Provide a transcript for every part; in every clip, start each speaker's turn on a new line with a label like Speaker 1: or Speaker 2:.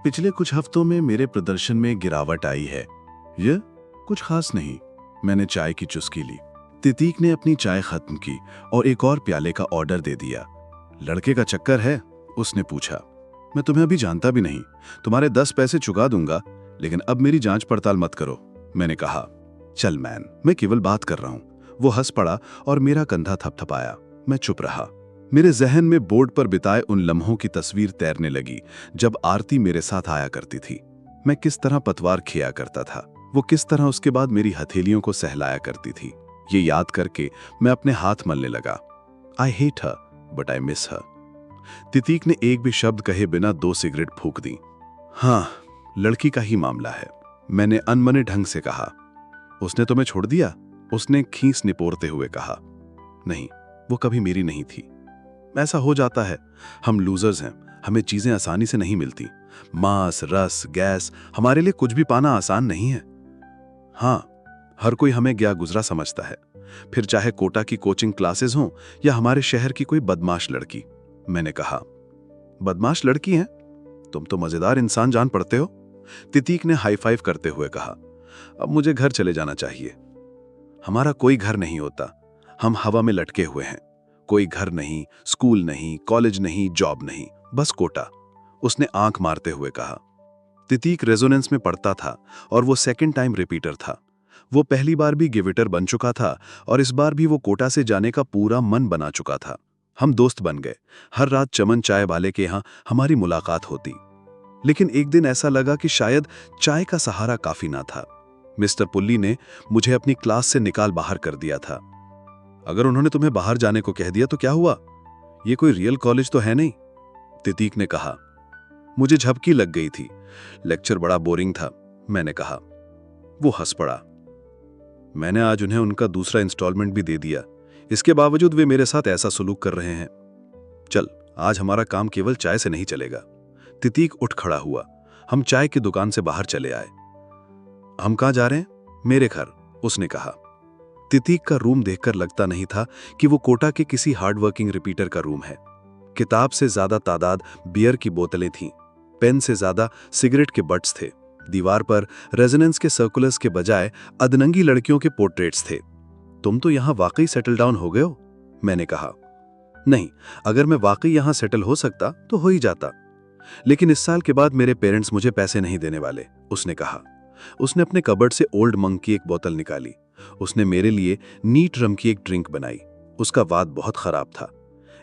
Speaker 1: पिछले कुछ हफ्तों में मेरे प्रदर्शन में गिरावट आई है। यह कुछ खास नहीं। मैंने चाय की चुस्की ली। तितीक ने अपनी चाय खत्म की और एक और प्याले का ऑर्डर दे दिया। लड़के का चक्कर है? उसने पूछा। मैं तुम्हें अभी जानता भी नहीं। तुम्हारे 10 पैसे चुका दूंगा, लेकिन अब मेरी जांच पड़ताल मत करो। मैंने कहा। चल मैन, मैं केवल बात कर रहा हूं। वो हंस पड़ा और मेरा कंधा थपथपाया। मैं चुप रहा। मेरे जहन में बोर्ड पर बिताए उन लम्हों की तस्वीर तैरने लगी जब आरती मेरे साथ आया करती थी। मैं किस तरह पतवार खिया करता था, वो किस तरह उसके बाद मेरी हथेलियों को सहलाया करती थी। ये याद करके मैं अपने हाथ मलने लगा। I hate her but I miss her. Titik ने एक भी शब्द कहे बिना 2 सिगरेट फूंक दी। हाँ, लड़की का ही मामला है, मैंने अनमने ढंग से कहा। उसने तुम्हें छोड़ दिया? उसने खींच निपोरते हुए कहा। नहीं, वो कभी मेरी नहीं थी। ऐसा हो जाता है, हम लूजर्स हैं, हमें चीजें आसानी से नहीं मिलती। मांस, रस, गैस, हमारे लिए कुछ भी पाना आसान नहीं है। हाँ, हर कोई हमें गया गुजरा समझता है, फिर चाहे कोटा की कोचिंग क्लासेस हों या हमारे शहर की कोई बदमाश लड़की। मैंने कहा। बदमाश लड़की हैं? तुम तो मजेदार इंसान जान पड़ते हो। तितीक ने हाई फाइव करते हुए कहा। अब मुझे घर चले जाना चाहिए। हमारा कोई घर नहीं होता, हम हवा में लटके हुए हैं। कोई घर नहीं, स्कूल नहीं, कॉलेज नहीं, जॉब नहीं, बस कोटा। उसने आंख मारते हुए कहा। तितीक रेजोनेंस में पड़ता था और वो सेकंड टाइम रिपीटर था। वो पहली बार भी गिविटर बन चुका था और इस बार भी वो कोटा से जाने का पूरा मन बना चुका था। हम दोस्त बन गए। हर रात चमन चाय वाले के यहाँ हमारी मुलाकात होती। लेकिन एक दिन ऐसा लगा कि शायद चाय का सहारा काफी ना था। मिस्टर पुल्ली ने मुझे अपनी क्लास से निकाल बाहर कर दिया था। अगर उन्होंने तुम्हें बाहर जाने को कह दिया तो क्या हुआ? ये कोई रियल कॉलेज तो है नहीं, तितीक ने कहा। मुझे झपकी लग गई थी। लेक्चर बड़ा बोरिंग था, मैंने कहा। वो हंस पड़ा। मैंने आज उन्हें उनका दूसरा इंस्टॉलमेंट भी दे दिया, इसके बावजूद वे मेरे साथ ऐसा सलूक कर रहे हैं। चल, आज हमारा काम केवल चाय से नहीं चलेगा। तितीक उठ खड़ा हुआ। हम चाय की दुकान से बाहर चले आए। हम कहाँ जा रहे हैं? मेरे घर, उसने कहा। तितीक का रूम देखकर लगता नहीं था कि वो कोटा के किसी हार्डवर्किंग रिपीटर का रूम है। किताब से ज्यादा तादाद बियर की बोतलें थीं, पेन से ज्यादा सिगरेट के बट्स थे। दीवार पर रेजोनेंस के सर्कुलर्स के बजाय अधनंगी लड़कियों के पोर्ट्रेट्स थे। तुम तो यहां वाकई सेटल डाउन हो गए हो, मैंने कहा। नहीं, अगर मैं वाकई यहां सेटल हो सकता तो हो ही जाता, लेकिन इस साल के बाद मेरे पेरेंट्स मुझे पैसे नहीं देने वाले, उसने कहा। उसने अपने कबर्ड से ओल्ड मंक की एक बोतल निकाली। उसने मेरे लिए नीट रम की एक ड्रिंक बनाई। उसका वाद बहुत खराब था।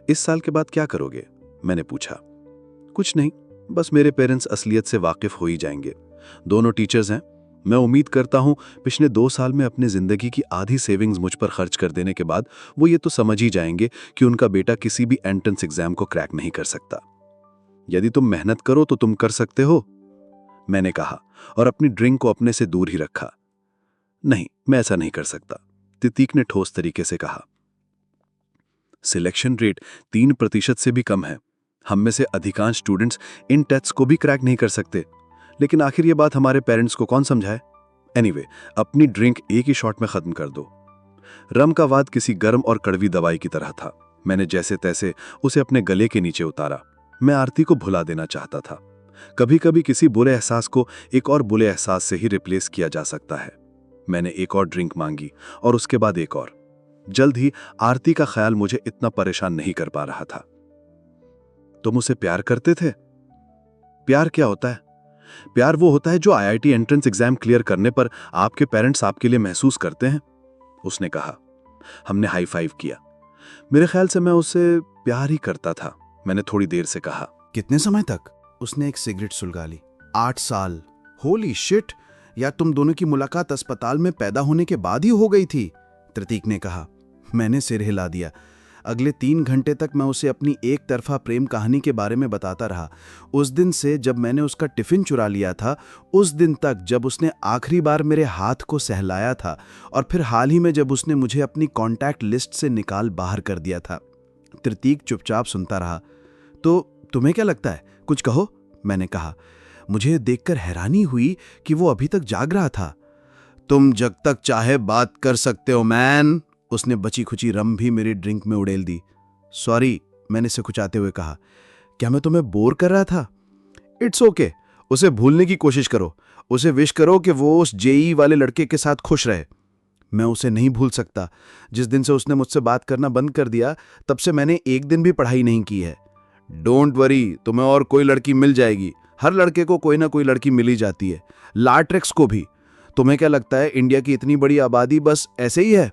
Speaker 1: इस साल के बाद क्या करोगे? मैंने पूछा। कुछ नहीं, बस मेरे पेरेंट्स असलियत से वाकिफ हो ही जाएंगे। दोनों टीचर्स हैं। मैं उम्मीद करता हूं पिछले 2 साल में अपनी जिंदगी की आधी सेविंग्स मुझ पर खर्च कर देने के बाद वो ये तो समझ ही जाएंगे कि उनका बेटा किसी भी एंट्रेंस एग्जाम को क्रैक नहीं कर सकता। यदि तुम मेहनत करो तो तुम कर सकते हो, मैंने कहा और अपनी ड्रिंक को अपने से दूर ही रखा। नहीं, मैं ऐसा नहीं कर सकता, तितीक ने ठोस तरीके से कहा। सिलेक्शन रेट 3% से भी कम है। हम में से अधिकांश स्टूडेंट्स इन टेस्ट्स को भी क्रैक नहीं कर सकते, लेकिन आखिर ये बात हमारे पेरेंट्स को कौन समझाए? एनीवे, अपनी ड्रिंक एक ही शॉट में खत्म कर दो। रम का वाद किसी गर्म और कड़वी दवाई की तरह था। मैंने जैसे तैसे उसे अपने गले के नीचे उतारा। मैं आरती को भुला देना चाहता था। कभी कभी किसी बुरे एहसास को एक और बुरे एहसास से ही रिप्लेस किया जा सकता है। मैंने एक और ड्रिंक मांगी और उसके बाद एक और। जल्द ही आरती का ख्याल मुझे इतना परेशान नहीं कर पा रहा था। तुम उसे प्यार करते थे? प्यार क्या होता है? प्यार वो होता है जो आईआईटी एंट्रेंस एग्जाम क्लियर करने पर आपके पेरेंट्स आपके लिए महसूस करते हैं, उसने कहा। हमने हाई फाइव किया। मेरे ख्याल से मैं उससे प्यार ही करता था, मैंने थोड़ी देर से कहा।
Speaker 2: कितने समय तक? उसने एक सिगरेट सुलगा ली। 8 साल। होली शिट, या तुम दोनों की मुलाकात अस्पताल में पैदा होने के बाद ही हो गई थी, प्रतीक ने कहा। मैंने सिर हिला दिया। अगले 3 घंटे तक मैं उसे अपनी एक तरफा प्रेम कहानी के बारे में बताता रहा। उस दिन से जब मैंने उसका टिफिन चुरा लिया था, उस दिन तक जब उसने आखिरी बार मेरे हाथ को सहलाया था, और फिर हाल ही में जब उसने मुझे अपनी कॉन्टैक्ट लिस्ट से निकाल बाहर कर दिया था। प्रतीक चुपचाप सुनता रहा। तो तुम्हें क्या लगता है? कुछ कहो, मैंने कहा। मुझे देखकर हैरानी हुई कि वो अभी तक जाग रहा था। तुम जब तक चाहे बात कर सकते हो मैन, उसने बची खुची रम भी मेरी ड्रिंक में उड़ेल दी। सॉरी, मैंने सिकुचाते हुए कहा। क्या मैं तुम्हें बोर कर रहा था? इट्स ओके, उसे भूलने की कोशिश करो, उसे विश करो कि वो उस जेई वाले लड़के के साथ खुश रहे। मैं उसे नहीं भूल सकता। जिस दिन से उसने मुझसे बात करना बंद कर दिया, तब से मैंने एक दिन भी पढ़ाई नहीं की है। डोंट वरी, तुम्हें और कोई लड़की मिल जाएगी। हर लड़के को कोई ना कोई लड़की मिल ही जाती है, लाट्रिक्स को भी। तुम्हें क्या लगता है इंडिया की इतनी बड़ी आबादी बस ऐसे ही है?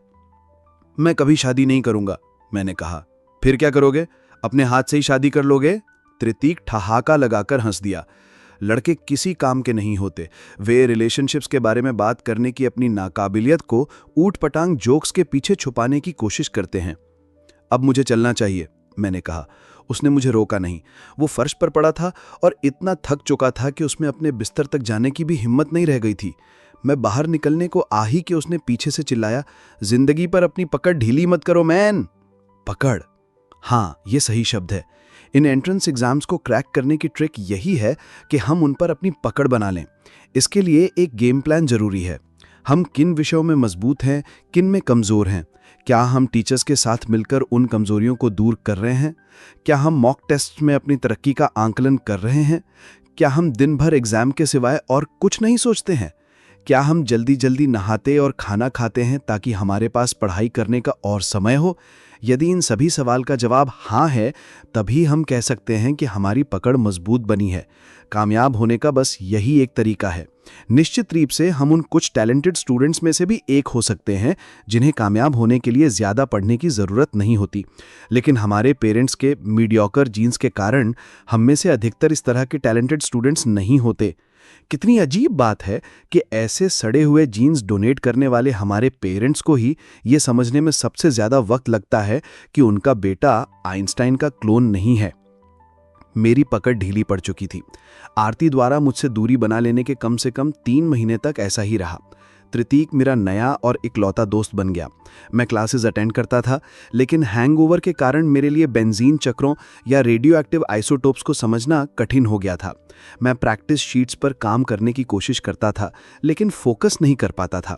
Speaker 2: मैं कभी शादी नहीं करूंगा, मैंने कहा। फिर क्या करोगे? अपने हाथ से ही शादी कर लोगे? त्रितीक ठहाका लगाकर हंस दिया। लड़के किसी काम के नहीं होते। वे रिलेशनशिप्स के बारे में बात करने की अपनी नाकाबिलियत को ऊट-पटांग जोक्स के पीछे छुपाने की कोशिश करते हैं। अब मुझे चलना चाहिए, मैंने कहा। उसने मुझे रोका नहीं। वो फर्श पर पड़ा था और इतना थक चुका था कि उसमें अपने बिस्तर तक जाने की भी हिम्मत नहीं रह गई थी। मैं बाहर निकलने को आ ही कि उसने पीछे से चिल्लाया, जिंदगी पर अपनी पकड़ ढीली मत करो मैन। पकड़, हाँ, ये सही शब्द है। इन एंट्रेंस एग्जाम्स को क्रैक करने की ट्रिक यही है कि हम उन पर अपनी पकड़ बना लें। इसके लिए एक गेम प्लान जरूरी है। हम किन विषयों में मजबूत हैं, किन में कमजोर हैं। क्या हम टीचर्स के साथ मिलकर उन कमजोरियों को दूर कर रहे हैं? क्या हम मॉक टेस्ट में अपनी तरक्की का आंकलन कर रहे हैं? क्या हम दिन भर एग्जाम के सिवाय और कुछ नहीं सोचते हैं? क्या हम जल्दी जल्दी नहाते और खाना खाते हैं ताकि हमारे पास पढ़ाई करने का और समय हो? यदि इन सभी सवाल का जवाब हाँ है, तभी हम कह सकते हैं कि हमारी पकड़ मजबूत बनी है। कामयाब होने का बस यही एक तरीका है। निश्चित रूप से हम उन कुछ टैलेंटेड स्टूडेंट्स में से भी एक हो सकते हैं जिन्हें कामयाब होने के लिए ज़्यादा पढ़ने की ज़रूरत नहीं होती। लेकिन हमारे पेरेंट्स के मीडियोकर जीन्स के कारण हम में से अधिकतर इस तरह के टैलेंटेड स्टूडेंट्स नहीं होते। कितनी अजीब बात है कि ऐसे सड़े हुए जीन्स डोनेट करने वाले हमारे पेरेंट्स को ही ये समझने में सबसे ज़्यादा वक्त लगता है कि उनका बेटा आइंस्टाइन का क्लोन नहीं है। मेरी पकड़ ढीली पड़ चुकी थी। आरती द्वारा मुझसे दूरी बना लेने के कम से कम 3 महीने तक ऐसा ही रहा। त्रितीक मेरा नया और इकलौता दोस्त बन गया। मैं क्लासेस अटेंड करता था, लेकिन हैंगओवर के कारण मेरे लिए बेंजीन चक्रों या रेडियो एक्टिव आइसोटोप्स को समझना कठिन हो गया था। मैं प्रैक्टिस शीट्स पर काम करने की कोशिश करता था, लेकिन फोकस नहीं कर पाता था।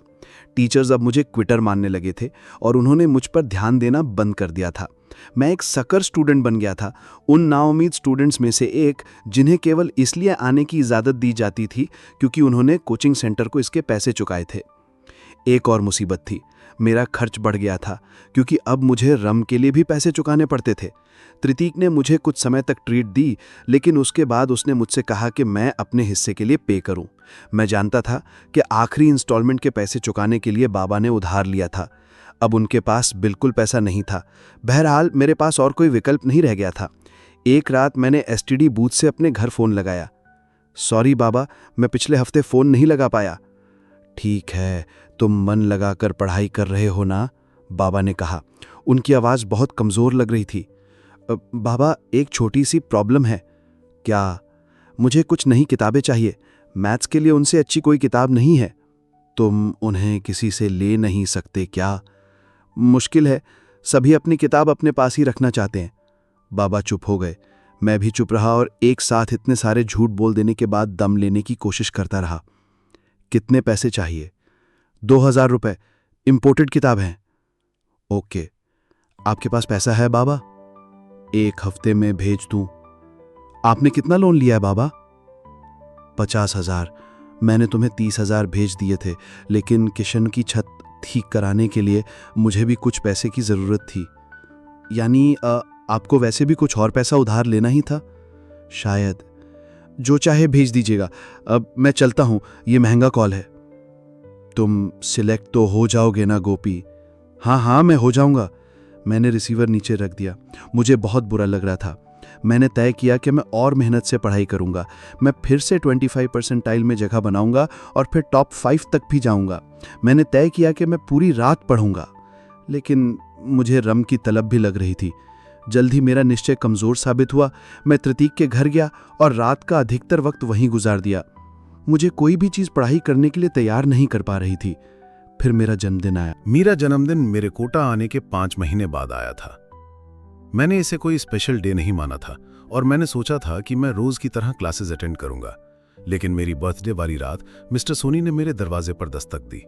Speaker 2: टीचर्स अब मुझे क्विटर मानने लगे थे और उन्होंने मुझ पर ध्यान देना बंद कर दिया था। मैं एक सकर स्टूडेंट बन गया था, उन नाउम्मीद स्टूडेंट्स में से एक जिन्हें केवल इसलिए आने की इजाज़त दी जाती थी क्योंकि उन्होंने कोचिंग सेंटर को इसके पैसे चुकाए थे। एक और मुसीबत थी, मेरा खर्च बढ़ गया था क्योंकि अब मुझे रम के लिए भी पैसे चुकाने पड़ते थे। त्रितीक ने मुझे कुछ समय तक ट्रीट दी, लेकिन उसके बाद उसने मुझसे कहा कि मैं अपने हिस्से के लिए पे करूं। मैं जानता था कि आखिरी इंस्टॉलमेंट के पैसे चुकाने के लिए बाबा ने उधार लिया था। अब उनके पास बिल्कुल पैसा नहीं था। बहरहाल मेरे पास और कोई विकल्प नहीं रह गया था। एक रात मैंने एसटीडी बूथ से अपने घर फ़ोन लगाया। सॉरी बाबा, मैं पिछले हफ्ते फ़ोन नहीं लगा पाया। ठीक है, तुम मन लगाकर पढ़ाई कर रहे हो ना? बाबा ने कहा। उनकी आवाज़ बहुत कमज़ोर लग रही थी। बाबा, एक छोटी सी प्रॉब्लम है। क्या? मुझे कुछ नई किताबें चाहिए। मैथ्स के लिए उनसे अच्छी कोई किताब नहीं है। तुम उन्हें किसी से ले नहीं सकते क्या? मुश्किल है, सभी अपनी किताब अपने पास ही रखना चाहते हैं। बाबा चुप हो गए। मैं भी चुप रहा और एक साथ इतने सारे झूठ बोल देने के बाद दम लेने की कोशिश करता रहा। कितने पैसे चाहिए? 2000 रुपए। इंपोर्टेड किताब है। ओके, आपके पास पैसा है बाबा? 1 हफ्ते में भेज दूं। आपने कितना लोन लिया है बाबा? 50,000। मैंने तुम्हें 30,000 भेज दिए थे, लेकिन किशन की छत ठीक कराने के लिए मुझे भी कुछ पैसे की ज़रूरत थी। यानी आपको वैसे भी कुछ और पैसा उधार लेना ही था? शायद। जो चाहे भेज दीजिएगा। अब मैं चलता हूं, ये महंगा कॉल है। तुम सिलेक्ट तो हो जाओगे ना गोपी? हाँ, मैं हो जाऊंगा। मैंने रिसीवर नीचे रख दिया। मुझे बहुत बुरा लग रहा था। मैंने तय किया कि मैं और मेहनत से पढ़ाई करूंगा। मैं फिर से 25 परसेंटाइल में जगह बनाऊंगा और फिर टॉप 5 तक भी जाऊंगा। मैंने तय किया कि मैं पूरी रात पढ़ूंगा। लेकिन मुझे रम की तलब भी लग रही थी। जल्द ही मेरा निश्चय कमज़ोर साबित हुआ। मैं त्रितीक के घर गया और रात का अधिकतर वक्त वहीं गुजार दिया। मुझे कोई भी चीज़ पढ़ाई करने के लिए तैयार नहीं कर पा रही थी। फिर मेरा जन्मदिन आया।
Speaker 3: मेरा जन्मदिन मेरे कोटा आने के 5 महीने बाद आया था। मैंने इसे कोई स्पेशल डे नहीं माना था और मैंने सोचा था कि मैं रोज की तरह क्लासेस अटेंड करूंगा। लेकिन मेरी बर्थडे वाली रात मिस्टर सोनी ने मेरे दरवाजे पर दस्तक दी।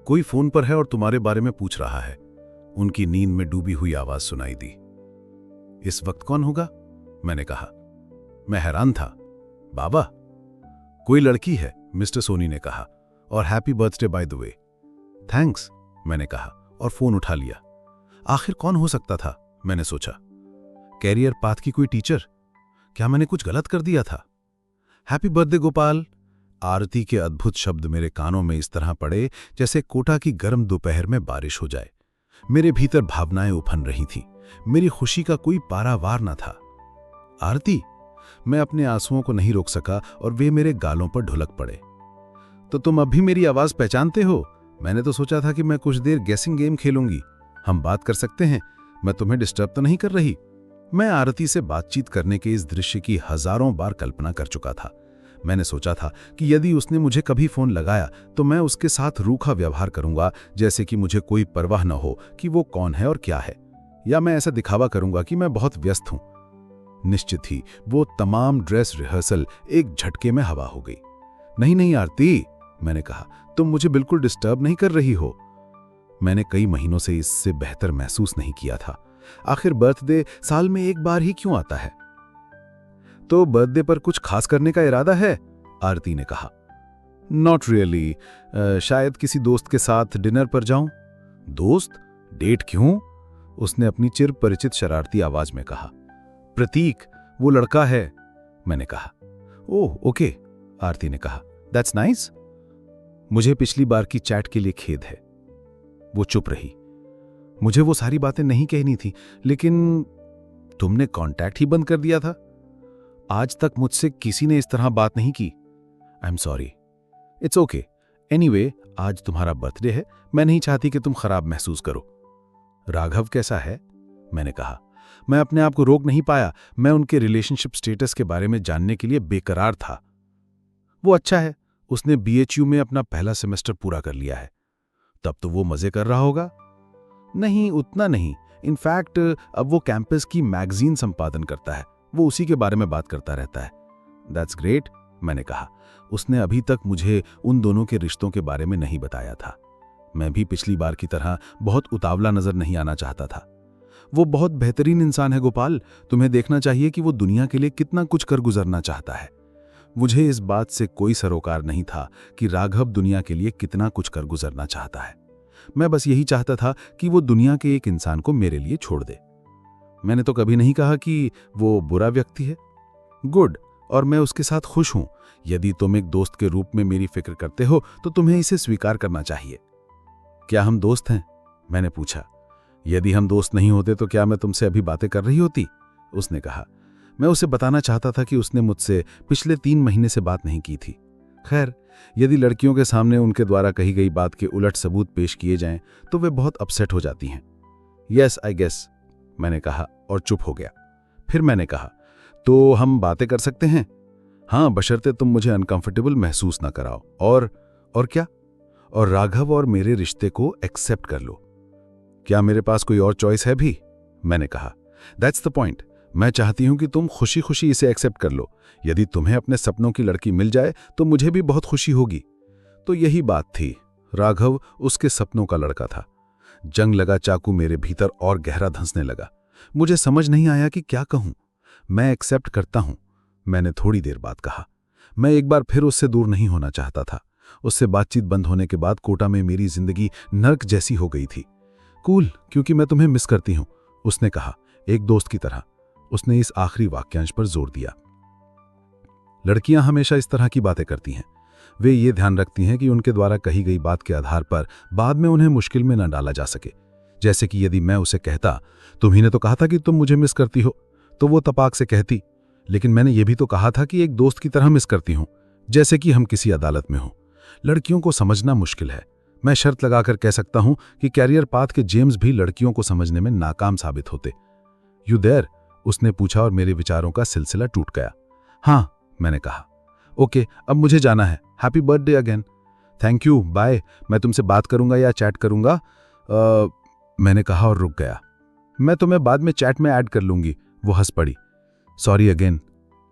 Speaker 3: कोई फोन पर है और तुम्हारे बारे में पूछ रहा है। उनकी नींद में डूबी हुई आवाज सुनाई दी। इस वक्त कौन होगा? मैंने कहा। मैं हैरान था। बाबा? कोई लड़की है, मिस्टर सोनी ने कहा, और happy birthday by the way. Thanks, मैंने कहा और फोन उठा लिया। आखिर कौन हो सकता था, मैंने सोचा। कैरियर पाथ की कोई टीचर? क्या मैंने कुछ गलत कर दिया था? Happy birthday Gopal. आरती के अद्भुत शब्द मेरे कानों में इस तरह पड़े जैसे कोटा की गर्म दोपहर में बारिश हो जाए। मेरे भीतर भावनाएं उफन रही थीं। मेरी खुशी का कोई पारावार न था। आरती, मैं अपने आंसुओं को नहीं रोक सका और वे मेरे गालों पर ढुलक पड़े। तो तुम अब भी मेरी आवाज पहचानते हो? मैंने तो सोचा था कि मैं कुछ देर गेसिंग गेम खेलूंगी। हम बात कर सकते हैं, मैं तुम्हें डिस्टर्ब तो नहीं कर रही? मैं आरती से बातचीत करने के इस दृश्य की हजारों बार कल्पना कर चुका था। मैंने सोचा था कि यदि उसने मुझे कभी फोन लगाया तो मैं उसके साथ रूखा व्यवहार करूंगा, जैसे कि मुझे कोई परवाह न हो कि वो कौन है और क्या है, या मैं ऐसा दिखावा करूंगा कि मैं बहुत व्यस्त हूं। निश्चित ही वो तमाम ड्रेस रिहर्सल एक झटके में हवा हो गई। नहीं नहीं आरती, मैंने कहा, तुम मुझे बिल्कुल डिस्टर्ब नहीं कर रही हो। मैंने कई महीनों से इससे बेहतर महसूस नहीं किया था। आखिर बर्थडे साल में एक बार ही क्यों आता है? तो बर्थडे पर कुछ खास करने का इरादा है? आरती ने कहा। नॉट रियली, शायद किसी दोस्त के साथ डिनर पर जाऊं। दोस्त? डेट क्यों? उसने अपनी चिर परिचित शरारती आवाज में कहा। प्रतीक, वो लड़का है, मैंने कहा। ओह ओके, आरती ने कहा। That's nice. मुझे पिछली बार की चैट के लिए खेद है। वो चुप रही। मुझे वो सारी बातें नहीं कहनी थी, लेकिन तुमने कांटेक्ट ही बंद कर दिया था। आज तक मुझसे किसी ने इस तरह बात नहीं की। I am sorry. It's okay. Anyway, आज तुम्हारा बर्थडे है, मैं नहीं चाहती कि तुम खराब महसूस करो। राघव कैसा है? मैंने कहा। मैं अपने आप को रोक नहीं पाया। मैं उनके रिलेशनशिप स्टेटस के बारे में जानने के लिए बेकरार था। वो अच्छा है, उसने BHU में अपना पहला सेमेस्टर पूरा कर लिया है। तब तो वो मजे कर रहा होगा। नहीं, उतना नहीं। इनफैक्ट अब वो कैंपस की मैगजीन संपादन करता है। वो उसी के बारे में बात करता रहता है। दैट्स ग्रेट, मैंने कहा। उसने अभी तक मुझे उन दोनों के रिश्तों के बारे में नहीं बताया था। मैं भी पिछली बार की तरह बहुत उतावला नजर नहीं आना चाहता था। वो बहुत बेहतरीन इंसान है गोपाल। तुम्हें देखना चाहिए कि वो दुनिया के लिए कितना कुछ कर गुजरना चाहता है। मुझे इस बात से कोई सरोकार नहीं था कि राघव दुनिया के लिए कितना कुछ कर गुजरना चाहता है। मैं बस यही चाहता था कि वो दुनिया के एक इंसान को मेरे लिए छोड़ दे। मैंने तो कभी नहीं कहा कि वो बुरा व्यक्ति है। गुड, और मैं उसके साथ खुश हूं। यदि तुम एक दोस्त के रूप में मेरी फिक्र करते हो तो तुम्हें इसे स्वीकार करना चाहिए। क्या हम दोस्त हैं? मैंने पूछा। यदि हम दोस्त नहीं होते तो क्या मैं तुमसे अभी बातें कर रही होती? उसने कहा। मैं उसे बताना चाहता था कि उसने मुझसे पिछले 3 महीने से बात नहीं की थी। खैर, यदि लड़कियों के सामने उनके द्वारा कही गई बात के उलट सबूत पेश किए जाएं तो वे बहुत अपसेट हो जाती हैं। यस आई गेस, मैंने कहा और चुप हो गया। फिर मैंने कहा, तो हम बातें कर सकते हैं? हाँ, बशर्ते तुम मुझे अनकंफर्टेबल महसूस ना कराओ। और क्या? और राघव और मेरे रिश्ते को एक्सेप्ट कर लो। क्या मेरे पास कोई और चॉइस है भी? मैंने कहा। That's the point. मैं चाहती हूं कि तुम खुशी खुशी इसे एक्सेप्ट कर लो। यदि तुम्हें अपने सपनों की लड़की मिल जाए तो मुझे भी बहुत खुशी होगी। तो यही बात थी। राघव उसके सपनों का लड़का था। जंग लगा चाकू मेरे भीतर और गहरा धंसने लगा। मुझे समझ नहीं आया कि क्या कहूं। मैं एक्सेप्ट करता हूं, मैंने थोड़ी देर बाद कहा। मैं एक बार फिर उससे दूर नहीं होना चाहता था। उससे बातचीत बंद होने के बाद कोटा में मेरी जिंदगी नर्क जैसी हो गई थी। कूल, क्योंकि मैं तुम्हें मिस करती हूं, उसने कहा, एक दोस्त की तरह। उसने इस आखिरी वाक्यांश पर जोर दिया। लड़कियां हमेशा इस तरह की बातें करती हैं। वे ये ध्यान रखती हैं कि उनके द्वारा कही गई बात के आधार पर बाद में उन्हें मुश्किल में न डाला जा सके। जैसे कि यदि मैं उसे कहता, तुम्ही ने तो कहा था कि तुम मुझे मिस करती हो, तो वो तपाक से कहती, लेकिन मैंने ये भी तो कहा था कि एक दोस्त की तरह मिस करती हूं, जैसे कि हम किसी अदालत में हों। लड़कियों को समझना मुश्किल है। मैं शर्त लगाकर कह सकता हूं कि कैरियर पाथ के जेम्स भी लड़कियों को समझने में नाकाम साबित होते। You there? उसने पूछा और मेरे विचारों का सिलसिला टूट गया। हाँ, मैंने कहा। ओके, अब मुझे जाना है। Happy birthday again. Thank you, bye. मैं तुमसे बात करूंगा या चैट करूंगा? मैंने कहा और रुक गया। मैं तुम्हें बाद में चैट में ऐड कर लूंगी। वो हंस पड़ी। Sorry again.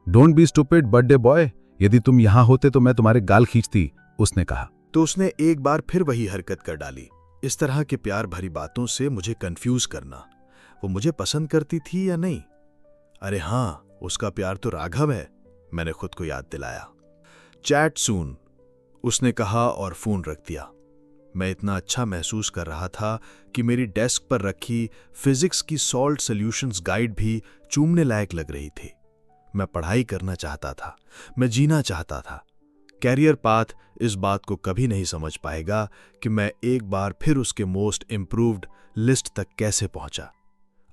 Speaker 3: Don't be stupid birthday boy. यदि तुम यहां होते तो मैं तुम्हारे गाल खींचती, उसने कहा।
Speaker 2: तो उसने एक बार फिर वही हरकत कर डाली। इस तरह के प्यार भरी बातों से मुझे कंफ्यूज करना। वो मुझे पसंद करती थी या नहीं? अरे हाँ, उसका प्यार तो राघव है, मैंने खुद को याद दिलाया। चैट सून, उसने कहा और फोन रख दिया। मैं इतना अच्छा महसूस कर रहा था कि मेरी डेस्क पर रखी फिजिक्स की सॉल्ट सॉल्यूशंस गाइड भी चूमने लायक लग रही थी। मैं पढ़ाई करना चाहता था, मैं जीना चाहता था। कैरियर पाथ इस बात को कभी नहीं समझ पाएगा कि मैं एक बार फिर उसके मोस्ट इम्प्रूव्ड लिस्ट तक कैसे पहुंचा।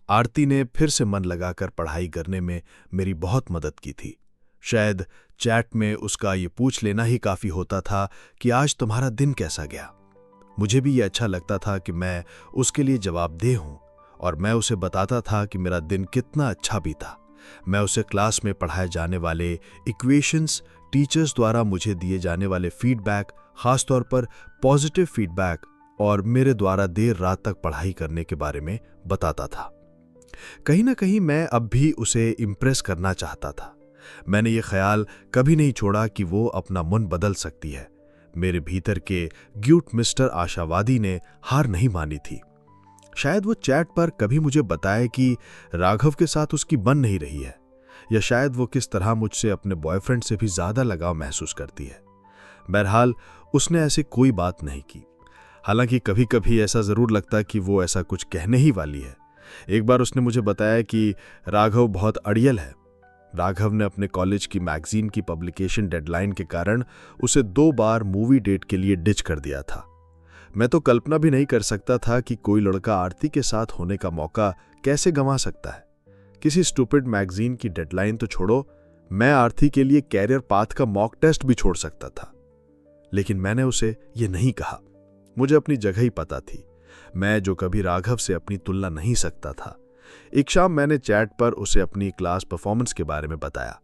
Speaker 2: आरती ने फिर से मन लगाकर पढ़ाई करने में मेरी बहुत मदद की थी। शायद चैट में उसका ये पूछ लेना ही काफी होता था कि आज तुम्हारा दिन कैसा गया। मुझे भी ये अच्छा लगता था कि मैं उसके लिए जवाबदेह हूं और मैं उसे बताता था कि मेरा दिन कितना अच्छा बीता। मैं उसे क्लास में पढ़ाए जाने वाले इक्वेशंस, टीचर्स द्वारा मुझे दिए जाने वाले फीडबैक, खासतौर पर पॉजिटिव फीडबैक और मेरे द्वारा देर रात तक पढ़ाई करने के बारे में बताता था। कहीं ना कहीं मैं अब भी उसे इम्प्रेस करना चाहता था। मैंने ये ख्याल कभी नहीं छोड़ा कि वो अपना मन बदल सकती है। मेरे भीतर के ग्यूट मिस्टर आशावादी ने हार नहीं मानी थी। शायद वो चैट पर कभी मुझे बताए कि राघव के साथ उसकी बन नहीं रही है, या शायद वो किस तरह मुझसे अपने बॉयफ्रेंड से भी ज्यादा लगाव महसूस करती है। बहरहाल उसने ऐसी कोई बात नहीं की। हालांकि कभी कभी ऐसा जरूर लगता कि वो ऐसा कुछ कहने ही वाली है। एक बार उसने मुझे बताया कि राघव बहुत अड़ियल है। राघव ने अपने कॉलेज की मैगजीन की पब्लिकेशन डेडलाइन के कारण उसे 2 बार मूवी डेट के लिए डिच कर दिया था। मैं तो कल्पना भी नहीं कर सकता था कि कोई लड़का आरती के साथ होने का मौका कैसे गंवा सकता है। किसी स्टूपिड मैगजीन की डेडलाइन तो छोड़ो, मैं आरती के लिए कैरियर पाथ का मॉक टेस्ट भी छोड़ सकता था। लेकिन मैंने उसे ये नहीं कहा। मुझे अपनी जगह ही पता थी। मैं जो कभी राघव से अपनी तुलना नहीं सकता था। एक शाम मैंने चैट पर उसे अपनी क्लास परफॉर्मेंस के बारे में बताया।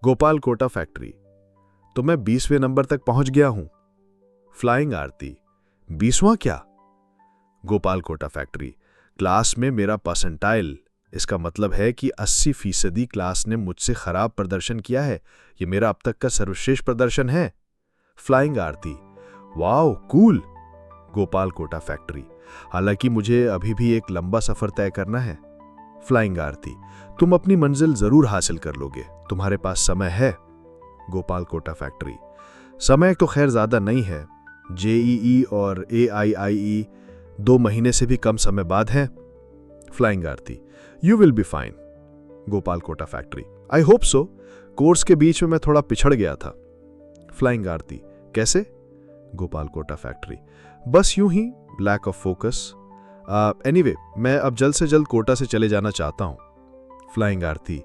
Speaker 2: गोपाल कोटा फैक्ट्री, तो मैं 20वें नंबर तक पहुंच गया हूं। फ्लाइंग आरती, 20वां क्या? गोपाल कोटा फैक्ट्री, क्लास में मेरा परसेंटाइल, इसका मतलब है कि 80% क्लास ने मुझसे खराब प्रदर्शन किया है। यह मेरा अब तक का सर्वश्रेष्ठ प्रदर्शन है। Flying Aarti, wow cool. Gopal Kota factory, हालांकि मुझे अभी भी एक लंबा सफर तय करना है। फ्लाइंग आरती, तुम अपनी मंजिल जरूर हासिल कर लोगे, तुम्हारे पास समय है। गोपाल कोटा फैक्ट्री, समय तो खैर ज्यादा नहीं है। जेईई और AIIE 2 महीने से भी कम समय बाद है। Flying Aarti, you will be fine. Gopal Kota factory, I hope so. Course के बीच में मैं थोड़ा पिछड़ गया था। फ्लाइंग आरती, कैसे? गोपाल कोटा फैक्ट्री, बस यूं ही, लैक ऑफ फोकस। एनीवे, मैं अब जल्द से जल्द कोटा से चले जाना चाहता हूं। फ्लाइंग आरती,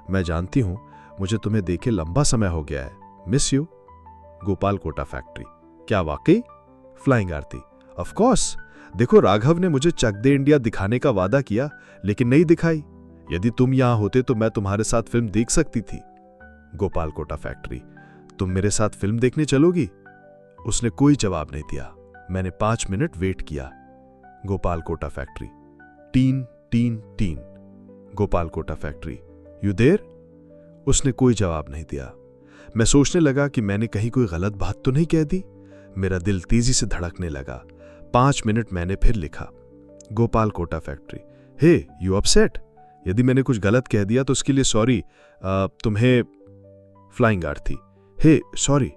Speaker 2: मैं जानती हूं, मुझे तुम्हें देखे लंबा समय हो गया है। Miss you. Gopal Kota factory, क्या वाकई? Flying Aarti, of course. देखो, राघव ने मुझे चक दे इंडिया दिखाने का वादा किया, लेकिन नहीं दिखाई। यदि तुम यहां होते तो मैं तुम्हारे साथ फिल्म देख सकती थी। गोपाल कोटा फैक्ट्री, तुम मेरे साथ फिल्म देखने चलोगी? उसने कोई जवाब नहीं दिया। मैंने 5 मिनट वेट किया। Gopal Kota factory, tin tin tin. Gopal Kota factory, you there? उसने कोई जवाब नहीं दिया। मैं सोचने लगा कि मैंने कहीं कोई गलत बात तो नहीं कह दी। मेरा दिल तेजी से धड़कने लगा। 5 मिनट मैंने फिर लिखा। Gopal Kota factory, hey you upset? यदि मैंने कुछ गलत कह दिया तो उसके लिए सॉरी। तुम्हें? फ्लाइंग आरती, हे सॉरी।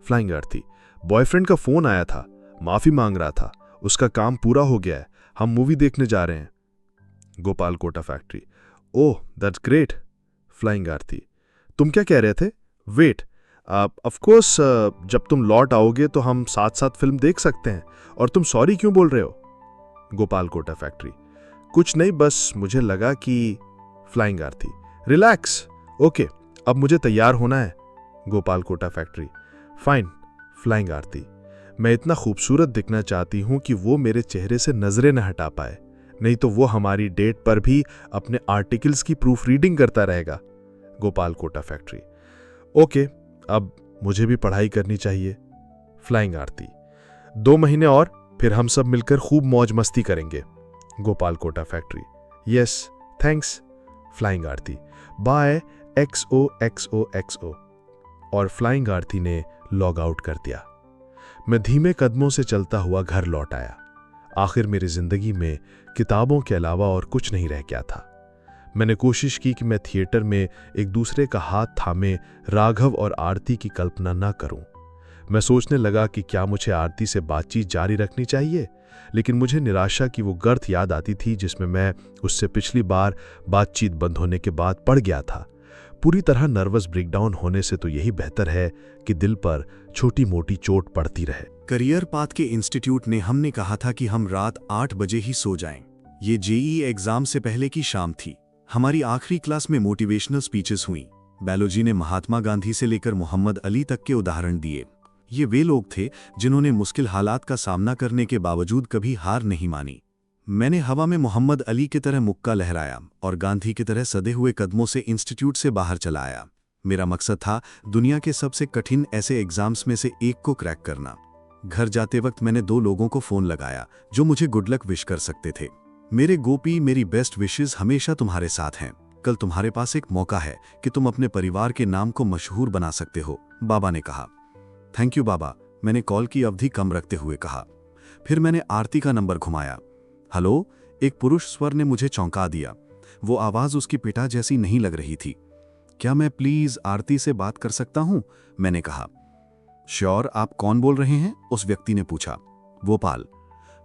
Speaker 2: फ्लाइंग आरती, बॉयफ्रेंड का फोन आया था, माफी मांग रहा था, उसका काम पूरा हो गया है, हम मूवी देखने जा रहे हैं। Gopal Kota factory, oh that's great. Flying Aarti, तुम क्या कह रहे थे? वेट, ऑफ कोर्स, जब तुम लौट आओगे तो हम साथ साथ फिल्म देख सकते हैं। और तुम सॉरी क्यों बोल रहे हो? गोपाल कोटा फैक्ट्री, कुछ नहीं, बस मुझे लगा कि। फ्लाइंग आरती, रिलैक्स, ओके, अब मुझे तैयार होना है। Gopal Kota factory, fine. Flying Aarti, मैं इतना खूबसूरत दिखना चाहती हूं कि वो मेरे चेहरे से नजरें न हटा पाए, नहीं तो वो हमारी डेट पर भी अपने आर्टिकल्स की प्रूफ रीडिंग करता रहेगा। गोपाल कोटा फैक्ट्री, ओके, अब मुझे भी पढ़ाई करनी चाहिए। फ्लाइंग आरती, 2 महीने और फिर हम सब मिलकर खूब मौज मस्ती करेंगे। Gopal Kota factory, yes thanks. Flying Aarti, bye XOXOXO। और फ्लाइंग आरती ने लॉग आउट कर दिया। मैं धीमे कदमों से चलता हुआ घर लौट आया। आखिर मेरी जिंदगी में किताबों के अलावा और कुछ नहीं रह गया था।
Speaker 4: मैंने कोशिश की कि मैं थिएटर में एक दूसरे का हाथ थामे राघव और आरती की कल्पना न करूं। मैं सोचने लगा कि क्या मुझे आरती से बातचीत जारी रखनी चाहिए, लेकिन मुझे निराशा की वो गर्त याद आती थी जिसमें मैं उससे पिछली बार बातचीत बंद होने के बाद पड़ गया था। पूरी तरह नर्वस ब्रेकडाउन होने से तो यही बेहतर है कि दिल पर छोटी मोटी चोट पड़ती रहे।
Speaker 5: करियर पाथ के इंस्टीट्यूट ने हमने कहा था कि हम रात 8 बजे ही सो जाएं। ये जेईई एग्जाम से पहले की शाम थी। हमारी आखिरी क्लास में मोटिवेशनल स्पीचेस हुई। बैलोजी ने महात्मा गांधी से लेकर मोहम्मद अली तक के उदाहरण दिए। ये वे लोग थे जिन्होंने मुश्किल हालात का सामना करने के बावजूद कभी हार नहीं मानी। मैंने हवा में मोहम्मद अली की तरह मुक्का लहराया और गांधी की तरह सदे हुए कदमों से इंस्टीट्यूट से बाहर चला आया। मेरा मकसद था दुनिया के सबसे कठिन ऐसे एग्जाम्स में से एक को क्रैक करना। घर जाते वक्त मैंने 2 लोगों को फोन लगाया जो मुझे गुड लक विश कर सकते थे। मेरे गोपी, मेरी बेस्ट विशेस हमेशा तुम्हारे साथ हैं। कल तुम्हारे पास एक मौका है कि तुम अपने परिवार के नाम को मशहूर बना सकते हो, बाबा ने कहा। थैंक यू बाबा, मैंने कॉल की अवधि कम रखते हुए कहा। फिर मैंने आरती का नंबर घुमाया। हेलो, एक पुरुष स्वर ने मुझे चौंका दिया। वो आवाज उसकी पिता जैसी नहीं लग रही थी। क्या मैं प्लीज आरती से बात कर सकता हूं? मैंने कहा। श्योर, आप कौन बोल रहे हैं? उस व्यक्ति ने पूछा। गोपाल।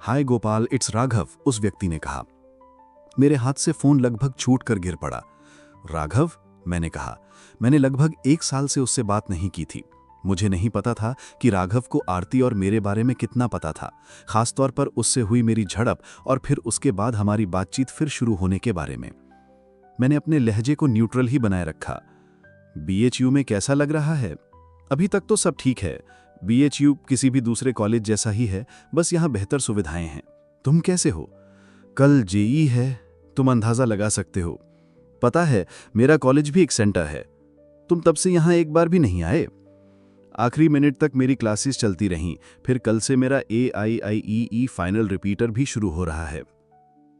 Speaker 5: हाय गोपाल, इट्स राघव, उस व्यक्ति ने कहा। मेरे हाथ से फोन लगभग छूट कर गिर पड़ा। राघव? मैंने कहा। मैंने लगभग 1 साल से उससे बात नहीं की थी। मुझे नहीं पता था कि राघव को आरती और मेरे बारे में कितना पता था, खासतौर पर उससे हुई मेरी झड़प और फिर उसके बाद हमारी बातचीत फिर शुरू होने के बारे में। मैंने अपने लहजे को न्यूट्रल ही बनाए रखा। बीएचयू में कैसा लग रहा है? अभी तक तो सब ठीक है। बीएचयू किसी भी दूसरे कॉलेज जैसा ही है, बस यहाँ बेहतर सुविधाएं हैं। तुम कैसे हो? कल जेईई है, तुम अंदाजा लगा सकते हो। पता है, मेरा कॉलेज भी एक सेंटर है। तुम तब से यहाँ एक बार भी नहीं आए। आखिरी मिनट तक मेरी क्लासेस चलती रहीं, फिर कल से मेरा AIIEE फाइनल रिपीटर भी शुरू हो रहा है।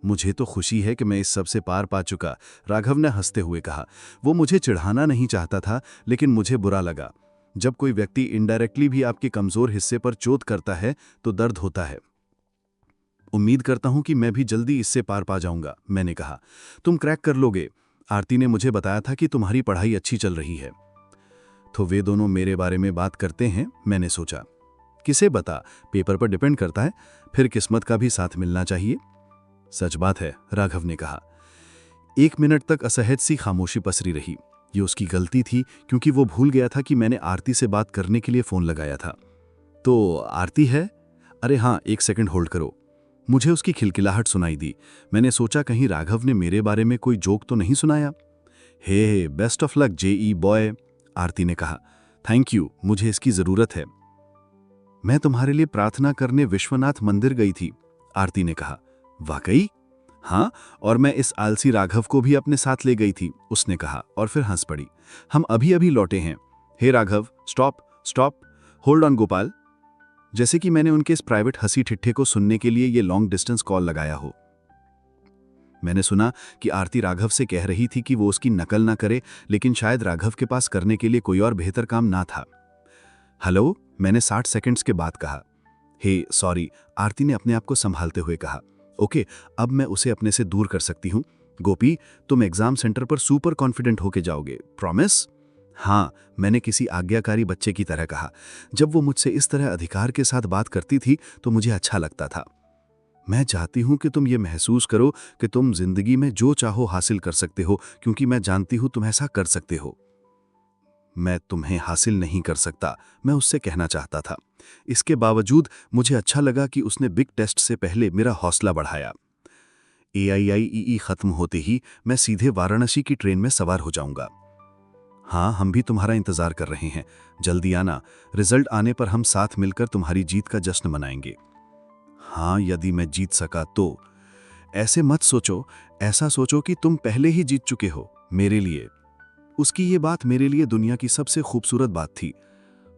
Speaker 5: मुझे तो खुशी है कि मैं इस सब से पार पा चुका, राघव ने हंसते हुए कहा। वो मुझे चिढ़ाना नहीं चाहता था, लेकिन मुझे बुरा लगा। जब कोई व्यक्ति इनडायरेक्टली भी आपके कमजोर हिस्से पर चोट करता है तो दर्द होता है। उम्मीद करता हूं कि मैं भी जल्दी इससे पार पा जाऊंगा, मैंने कहा। तुम क्रैक कर लोगे। आरती ने मुझे बताया था कि तुम्हारी पढ़ाई अच्छी चल रही है। तो वे दोनों मेरे बारे में बात करते हैं, मैंने सोचा। किसे बता, पेपर पर डिपेंड करता है, फिर किस्मत का भी साथ मिलना चाहिए। सच बात है, राघव ने कहा। 1 मिनट तक असहज सी खामोशी पसरी रही। ये उसकी गलती थी, क्योंकि वो भूल गया था कि मैंने आरती से बात करने के लिए फोन लगाया था। तो आरती है? अरे हाँ, 1 सेकंड होल्ड करो। मुझे उसकी खिलखिलाहट सुनाई दी। मैंने सोचा कहीं राघव ने मेरे बारे में कोई जोक तो नहीं सुनाया। Hey best of luck JEE boy, Aarti ने कहा। थैंक यू, मुझे इसकी जरूरत है। मैं तुम्हारे लिए प्रार्थना करने विश्वनाथ मंदिर गई थी, आरती ने कहा। वाकई? हाँ, और मैं इस आलसी राघव को भी अपने साथ ले गई थी, उसने कहा और फिर हंस पड़ी। हम अभी अभी लौटे हैं। Hey Raghav, stop stop, hold on Gopal. जैसे कि मैंने उनके इस प्राइवेट हंसी ठिट्ठे को सुनने के लिए ये लॉन्ग डिस्टेंस कॉल लगाया हो। मैंने सुना कि आरती राघव से कह रही थी कि वो उसकी नकल ना करे, लेकिन शायद राघव के पास करने के लिए कोई और बेहतर काम ना था। हेलो, मैंने 60 सेकंड्स के बाद कहा। हे सॉरी, आरती ने अपने आप को संभालते हुए कहा। ओके, अब मैं उसे अपने से दूर कर सकती हूँ। गोपी, तुम एग्जाम सेंटर पर सुपर कॉन्फिडेंट होके जाओगे, प्रॉमिस? हाँ, मैंने किसी आज्ञाकारी बच्चे की तरह कहा। जब वो मुझसे इस तरह अधिकार के साथ बात करती थी तो मुझे अच्छा लगता था। मैं चाहती हूं कि तुम ये महसूस करो कि तुम जिंदगी में जो चाहो हासिल कर सकते हो, क्योंकि मैं जानती हूं तुम ऐसा कर सकते हो। मैं तुम्हें हासिल नहीं कर सकता, मैं उससे कहना चाहता था। इसके बावजूद मुझे अच्छा लगा कि उसने बिग टेस्ट से पहले मेरा हौसला बढ़ाया। AIIEE खत्म होते ही मैं सीधे वाराणसी की ट्रेन में सवार हो जाऊंगा। हाँ, हम भी तुम्हारा इंतजार कर रहे हैं। जल्दी आना। रिजल्ट आने पर हम साथ मिलकर तुम्हारी जीत का जश्न मनाएंगे। हाँ, यदि मैं जीत सका तो। ऐसे मत सोचो, ऐसा सोचो कि तुम पहले ही जीत चुके हो मेरे लिए। उसकी ये बात मेरे लिए दुनिया की सबसे खूबसूरत बात थी।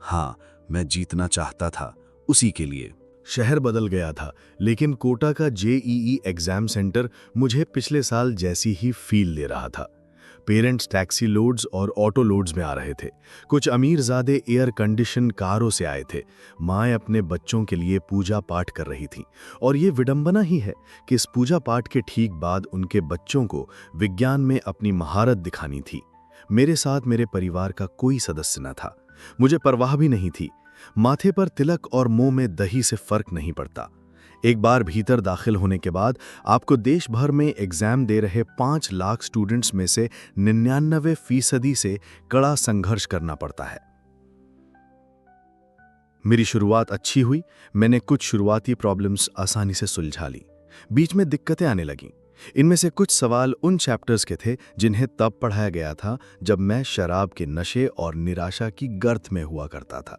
Speaker 5: हाँ, मैं जीतना चाहता था उसी के लिए।
Speaker 6: शहर बदल गया था, लेकिन कोटा का जेईई एग्जाम सेंटर मुझे पिछले साल जैसी ही फील दे रहा था। पेरेंट्स टैक्सी लोड्स और ऑटो लोड्स में आ रहे थे। कुछ अमीरजादे एयर कंडीशन कारों से आए थे। माएँ अपने बच्चों के लिए पूजा पाठ कर रही थीं। और ये विडंबना ही है कि इस पूजा पाठ के ठीक बाद उनके बच्चों को विज्ञान में अपनी महारत दिखानी थी। मेरे साथ मेरे परिवार का कोई सदस्य न था। मुझे परवाह भी नहीं थी। माथे पर तिलक और मुंह में दही से फर्क नहीं पड़ता। एक बार भीतर दाखिल होने के बाद आपको देश भर में एग्जाम दे रहे 5 लाख स्टूडेंट्स में से 99% से कड़ा संघर्ष करना पड़ता है। मेरी शुरुआत अच्छी हुई। मैंने कुछ शुरुआती प्रॉब्लम्स आसानी से सुलझा ली। बीच में दिक्कतें आने लगीं। इनमें से कुछ सवाल उन चैप्टर्स के थे जिन्हें तब पढ़ाया गया था जब मैं शराब के नशे और निराशा की गर्त में हुआ करता था।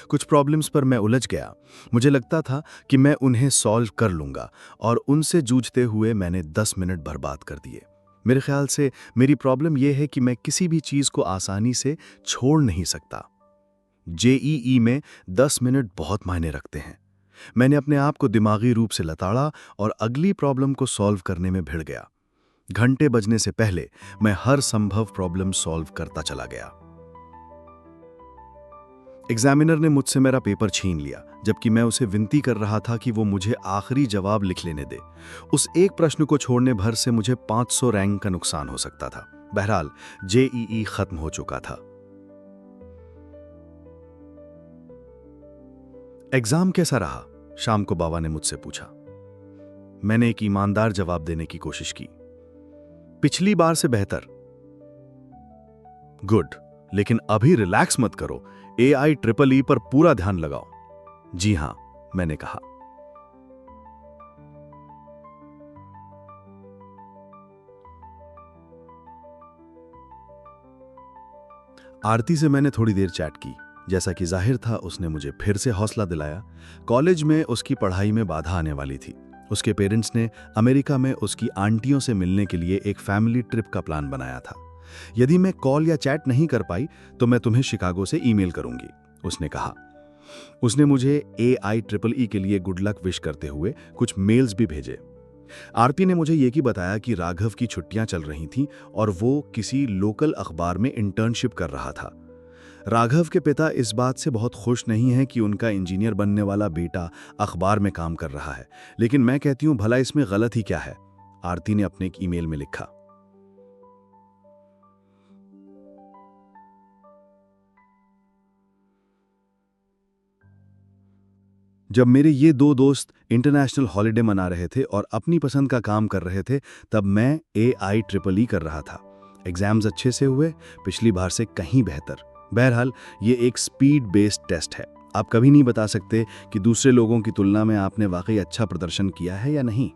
Speaker 6: कुछ प्रॉब्लम्स पर मैं उलझ गया। मुझे लगता था कि मैं उन्हें सॉल्व कर लूंगा और उनसे जूझते हुए मैंने 10 मिनट बर्बाद कर दिए। मेरे ख्याल से मेरी प्रॉब्लम यह है कि मैं किसी भी चीज को आसानी से छोड़ नहीं सकता। जेईई में 10 मिनट बहुत मायने रखते हैं। मैंने अपने आप को दिमागी रूप से लताड़ा और अगली प्रॉब्लम को सॉल्व करने में भिड़ गया। घंटे बजने से पहले मैं हर संभव प्रॉब्लम सॉल्व करता चला गया। एग्जामिनर ने मुझसे मेरा पेपर छीन लिया, जबकि मैं उसे विनती कर रहा था कि वो मुझे आखिरी जवाब लिख लेने दे। उस एक प्रश्न को छोड़ने भर से मुझे 500 रैंक का नुकसान हो सकता था। बहरहाल जेईई खत्म हो चुका था। एग्जाम कैसा रहा? शाम को बाबा ने मुझसे पूछा। मैंने एक ईमानदार जवाब देने की कोशिश की। पिछली बार से बेहतर। गुड, लेकिन अभी रिलैक्स मत करो। AIEEE पर पूरा ध्यान लगाओ। जी हां, मैंने कहा। आरती से मैंने थोड़ी देर चैट की। जैसा कि जाहिर था, उसने मुझे फिर से हौसला दिलाया। कॉलेज में उसकी पढ़ाई में बाधा आने वाली थी। उसके पेरेंट्स ने अमेरिका में उसकी आंटियों से मिलने के लिए एक फैमिली ट्रिप का प्लान बनाया था। यदि मैं कॉल या चैट नहीं कर पाई तो मैं तुम्हें शिकागो से ईमेल करूंगी, उसने कहा। उसने मुझे AIEEE के लिए गुड लक विश करते हुए कुछ मेल्स भी भेजे। आरती ने मुझे ये भी बताया कि राघव की छुट्टियां चल रही थीं और वो किसी लोकल अखबार में इंटर्नशिप कर रहा था। राघव के पिता इस बात से बहुत खुश नहीं हैं कि उनका इंजीनियर बनने वाला बेटा अखबार में काम कर रहा है, लेकिन मैं कहती हूं भला इसमें गलत ही क्या है। आरती ने अपने एक ईमेल में लिखा। जब मेरे ये 2 दोस्त इंटरनेशनल हॉलिडे मना रहे थे और अपनी पसंद का काम कर रहे थे, तब मैं AIEEE कर रहा था। एग्जाम्स अच्छे से हुए, पिछली बार से कहीं बेहतर। बहरहाल ये एक स्पीड बेस्ड टेस्ट है। आप कभी नहीं बता सकते कि दूसरे लोगों की तुलना में आपने वाकई अच्छा प्रदर्शन किया है या नहीं।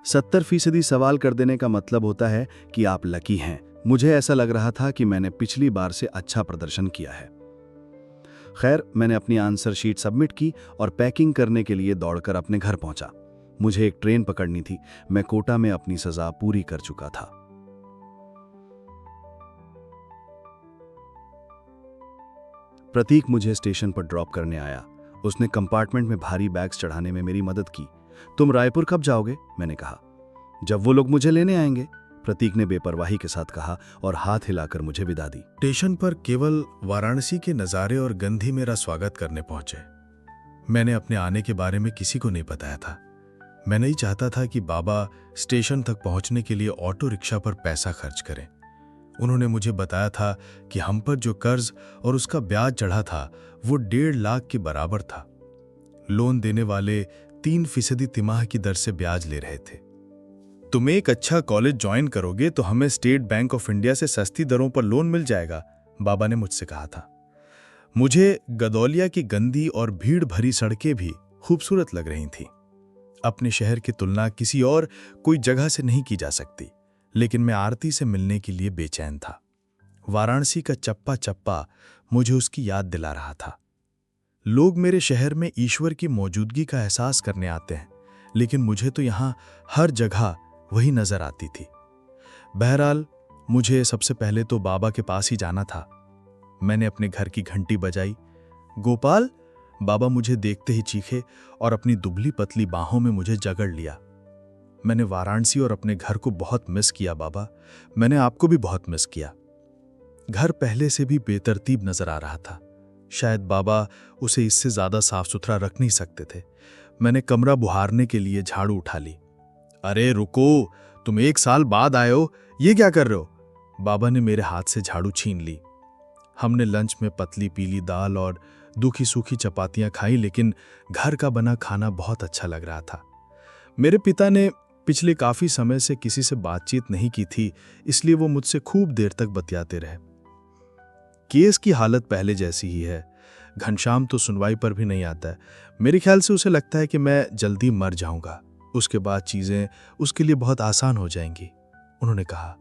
Speaker 6: 70% सवाल कर देने का मतलब होता है कि आप लकी हैं। मुझे ऐसा लग रहा था कि मैंने पिछली बार से अच्छा प्रदर्शन किया है। खैर, मैंने अपनी आंसर शीट सबमिट की और पैकिंग करने के लिए दौड़कर अपने घर पहुंचा। मुझे एक ट्रेन पकड़नी थी। मैं कोटा में अपनी सजा पूरी कर चुका था। प्रतीक मुझे स्टेशन पर ड्रॉप करने आया। उसने कंपार्टमेंट में भारी बैग्स चढ़ाने में मेरी मदद की। तुम रायपुर कब जाओगे? मैंने कहा। जब वो लोग मुझे लेने आएंगे, प्रतीक ने बेपरवाही के साथ कहा और हाथ हिलाकर मुझे विदा दी। स्टेशन पर केवल वाराणसी के नज़ारे और गंधी मेरा स्वागत करने पहुंचे। मैंने अपने आने के बारे में किसी को नहीं बताया था। मैं नहीं चाहता था कि बाबा स्टेशन तक पहुंचने के लिए ऑटो रिक्शा पर पैसा खर्च करें। उन्होंने मुझे बताया था कि हम पर जो कर्ज और उसका ब्याज चढ़ा था वो 1.5 लाख के बराबर था। लोन देने वाले 3% तिमाह की दर से ब्याज ले रहे थे। तुम एक अच्छा कॉलेज ज्वाइन करोगे तो हमें स्टेट बैंक ऑफ इंडिया से सस्ती दरों पर लोन मिल जाएगा, बाबा ने मुझसे कहा था। मुझे गदौलिया की गंदी और भीड़ भरी सड़कें भी खूबसूरत लग रही थीं। अपने शहर की तुलना किसी और कोई जगह से नहीं की जा सकती, लेकिन मैं आरती से मिलने के लिए बेचैन था। वाराणसी का चप्पा चप्पा मुझे उसकी याद दिला रहा था। लोग मेरे शहर में ईश्वर की मौजूदगी का एहसास करने आते हैं, लेकिन मुझे तो यहाँ हर जगह वही नजर आती थी। बहरहाल मुझे सबसे पहले तो बाबा के पास ही जाना था। मैंने अपने घर की घंटी बजाई। गोपाल, बाबा मुझे देखते ही चीखे और अपनी दुबली पतली बाहों में मुझे जकड़ लिया। मैंने वाराणसी और अपने घर को बहुत मिस किया बाबा। मैंने आपको भी बहुत मिस किया। घर पहले से भी बेतरतीब नजर आ रहा था। शायद बाबा उसे इससे ज्यादा साफ सुथरा रख नहीं सकते थे। मैंने कमरा बुहारने के लिए झाड़ू उठा ली। अरे रुको, तुम 1 साल बाद आए हो, ये क्या कर रहे हो? बाबा ने मेरे हाथ से झाड़ू छीन ली। हमने लंच में पतली पीली दाल और दूखी सूखी चपातियां खाई, लेकिन घर का बना खाना बहुत अच्छा लग रहा था। मेरे पिता ने पिछले काफी समय से किसी से बातचीत नहीं की थी, इसलिए वो मुझसे खूब देर तक बतियाते रहे। केस की हालत पहले जैसी ही है। घनश्याम तो सुनवाई पर भी नहीं आता है। मेरे ख्याल से उसे लगता है कि मैं जल्दी मर जाऊंगा, उसके बाद चीजें उसके लिए बहुत आसान हो जाएंगी। उन्होंने कहा,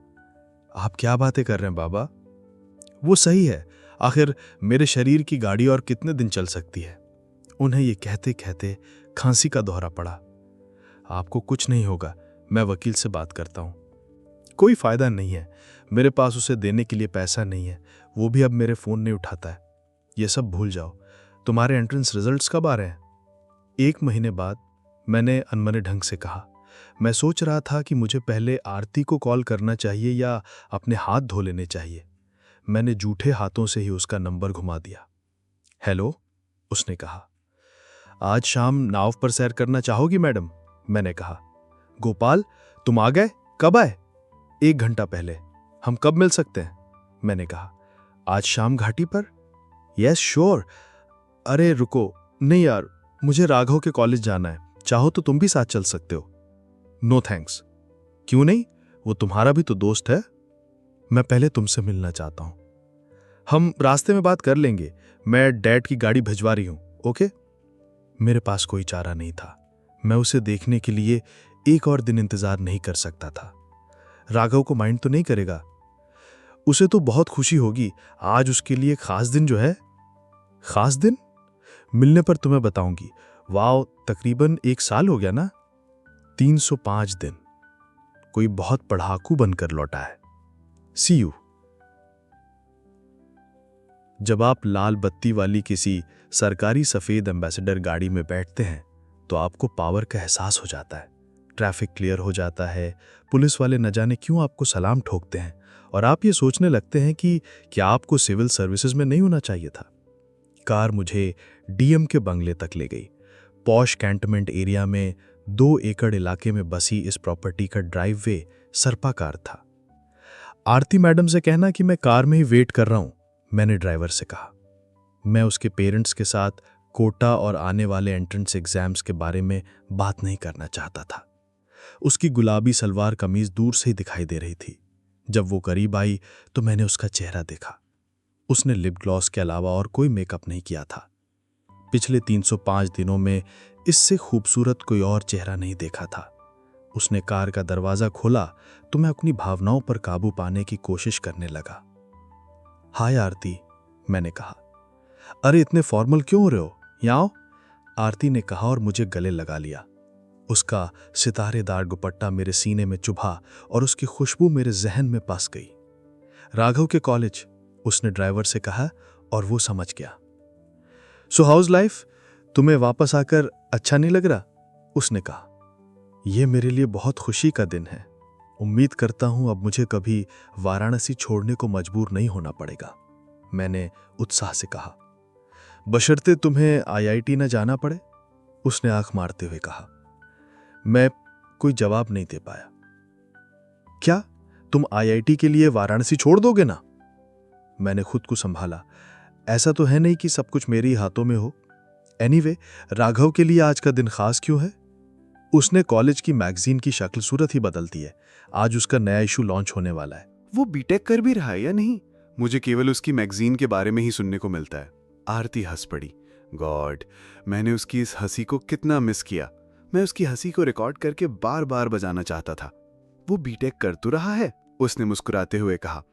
Speaker 6: आप क्या बातें कर रहे हैं बाबा? वो सही है, आखिर मेरे शरीर की गाड़ी और कितने दिन चल सकती है? उन्हें ये कहते कहते खांसी का दौरा पड़ा। आपको कुछ नहीं होगा, मैं वकील से बात करता हूं। कोई फायदा नहीं है, मेरे पास उसे देने के लिए पैसा नहीं है, वो भी अब मेरे फोन नहीं उठाता है। ये सब भूल जाओ। तुम्हारे एंट्रेंस रिजल्ट्स कब आ रहे हैं? 1 महीने बाद, मैंने अनमने ढंग से कहा। मैं सोच रहा था कि मुझे पहले आरती को कॉल करना चाहिए या अपने हाथ धो लेने चाहिए। मैंने जूठे हाथों से ही उसका नंबर घुमा दिया। हेलो, उसने कहा। आज शाम नाव पर सैर करना चाहोगी मैडम? मैंने कहा। गोपाल, तुम आ गए? कब आए? 1 घंटा पहले। हम कब मिल सकते हैं? मैंने कहा। आज शाम घाटी पर? Yes sure. अरे रुको, नहीं यार, मुझे राघव के कॉलेज जाना है, चाहो तो तुम भी साथ चल सकते हो। No thanks. क्यों नहीं? वो तुम्हारा भी तो दोस्त है। मैं पहले तुमसे मिलना चाहता हूं। हम रास्ते में बात कर लेंगे, मैं डैड की गाड़ी भिजवा रही हूं, ओके? मेरे पास कोई चारा नहीं था। मैं उसे देखने के लिए 1 और दिन इंतजार नहीं कर सकता था। राघव को माइंड तो नहीं करेगा? उसे तो बहुत खुशी होगी। आज उसके लिए खास दिन जो है। खास दिन? मिलने पर तुम्हें बताऊंगी। वाओ, तकरीबन 1 साल हो गया ना? 305 दिन। कोई बहुत पढ़ाकू बनकर लौटा है। सी यू। जब आप लाल बत्ती वाली किसी सरकारी सफेद एम्बेसडर गाड़ी में बैठते हैं तो आपको पावर का एहसास हो जाता है। ट्रैफिक क्लियर हो जाता है, पुलिस वाले न जाने क्यों आपको सलाम ठोकते हैं और आप ये सोचने लगते हैं कि क्या आपको सिविल सर्विसेज में नहीं होना चाहिए था। कार मुझे डीएम के बंगले तक ले गई। पॉश कैंटनमेंट एरिया में 2 एकड़ इलाके में बसी इस प्रॉपर्टी का ड्राइववे सर्पाकार था। आरती मैडम से कहना कि मैं कार में ही वेट कर रहा हूं, मैंने ड्राइवर से कहा। मैं उसके पेरेंट्स के साथ कोटा और आने वाले एंट्रेंस एग्जाम्स के बारे में बात नहीं करना चाहता था। उसकी गुलाबी सलवार कमीज दूर से ही दिखाई दे रही थी। जब वो करीब आई तो मैंने उसका चेहरा देखा। उसने लिप ग्लॉस के अलावा और कोई मेकअप नहीं किया था। पिछले 305 दिनों में इससे खूबसूरत कोई और चेहरा नहीं देखा था। उसने कार का दरवाजा खोला तो मैं अपनी भावनाओं पर काबू पाने की कोशिश करने लगा। हाय आरती, मैंने कहा। अरे इतने फॉर्मल क्यों हो रहे हो, यहाँ आओ, आरती ने कहा और मुझे गले लगा लिया। उसका सितारेदार दुपट्टा मेरे सीने में चुभा और उसकी खुशबू मेरे जहन में बस गई। राघव के कॉलेज, उसने ड्राइवर से कहा और वो समझ गया। सो हाउस लाइफ, तुम्हें वापस आकर अच्छा नहीं लग रहा? उसने कहा। यह मेरे लिए बहुत खुशी का दिन है। उम्मीद करता हूं अब मुझे कभी वाराणसी छोड़ने को मजबूर नहीं होना पड़ेगा, मैंने उत्साह से कहा। बशर्ते तुम्हें आईआईटी न जाना पड़े, उसने आंख मारते हुए कहा। मैं कोई जवाब नहीं दे पाया। क्या तुम आईआईटी के लिए वाराणसी छोड़ दोगे ना? मैंने खुद को संभाला। ऐसा तो है नहीं कि सब कुछ मेरे ही हाथों में हो। एनीवे, राघव के लिए आज का दिन खास क्यों है? उसने कॉलेज की मैगजीन की शक्ल सूरत ही बदल दी है। आज उसका नया इशू लॉन्च होने वाला है।
Speaker 2: वो बीटेक कर भी रहा है या नहीं? मुझे केवल उसकी मैगजीन के बारे में ही सुनने को मिलता है। आरती हंस पड़ी। गॉड, मैंने उसकी इस हंसी को कितना मिस किया। मैं उसकी हंसी को रिकॉर्ड करके बार बार बजाना चाहता था। वो बीटेक कर तो रहा है, उसने मुस्कुराते हुए कहा।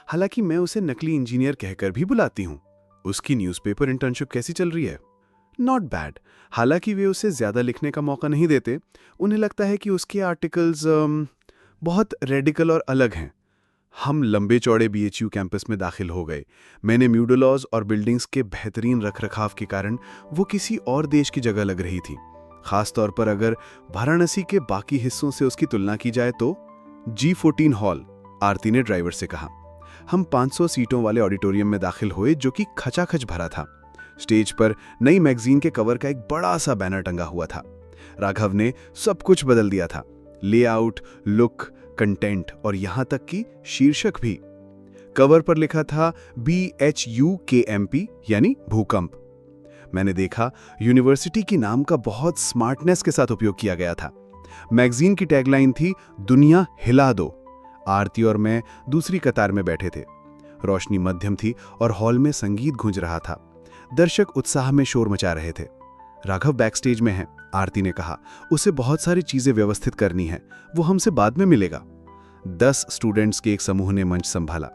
Speaker 2: हालांकि मैं उसे नकली इंजीनियर कहकर भी बुलाती हूँ। उसकी न्यूज़पेपर इंटर्नशिप कैसी चल रही है? Not bad. हालांकि वे उसे ज्यादा लिखने का मौका नहीं देते। उन्हें लगता है कि उसके आर्टिकल्स बहुत रेडिकल और अलग हैं। हम लंबे चौड़े बीएचयू कैंपस में दाखिल हो गए। मैंने म्यूडोलॉज और बिल्डिंग्स के बेहतरीन रखरखाव के कारण वो किसी और देश की जगह लग रही थी। खास तौर पर अगर वाराणसी के बाकी हिस्सों से उसकी तुलना की जाए तो। G14 हॉल, आरती ने ड्राइवर से कहा। हम 500 सीटों वाले ऑडिटोरियम में दाखिल हुए जो कि खचाखच भरा था। स्टेज पर नई मैगजीन के कवर का एक बड़ा सा बैनर टंगा हुआ था। राघव ने सब कुछ बदल दिया था, लेआउट, लुक, कंटेंट और यहां तक कि शीर्षक भी। कवर पर लिखा था BHUKMP यानी भूकंप। मैंने देखा यूनिवर्सिटी की नाम का बहुत स्मार्टनेस के साथ उपयोग किया गया था। मैगजीन की टैगलाइन थी दुनिया हिला दो। आरती और मैं दूसरी कतार में बैठे थे। रोशनी मध्यम थी और हॉल में संगीत गूंज रहा था। दर्शक उत्साह में शोर मचा रहे थे। राघव बैकस्टेज में है, आरती ने कहा। उसे बहुत सारी चीजें व्यवस्थित करनी है, वो हमसे बाद में मिलेगा। 10 स्टूडेंट्स के एक समूह ने मंच संभाला।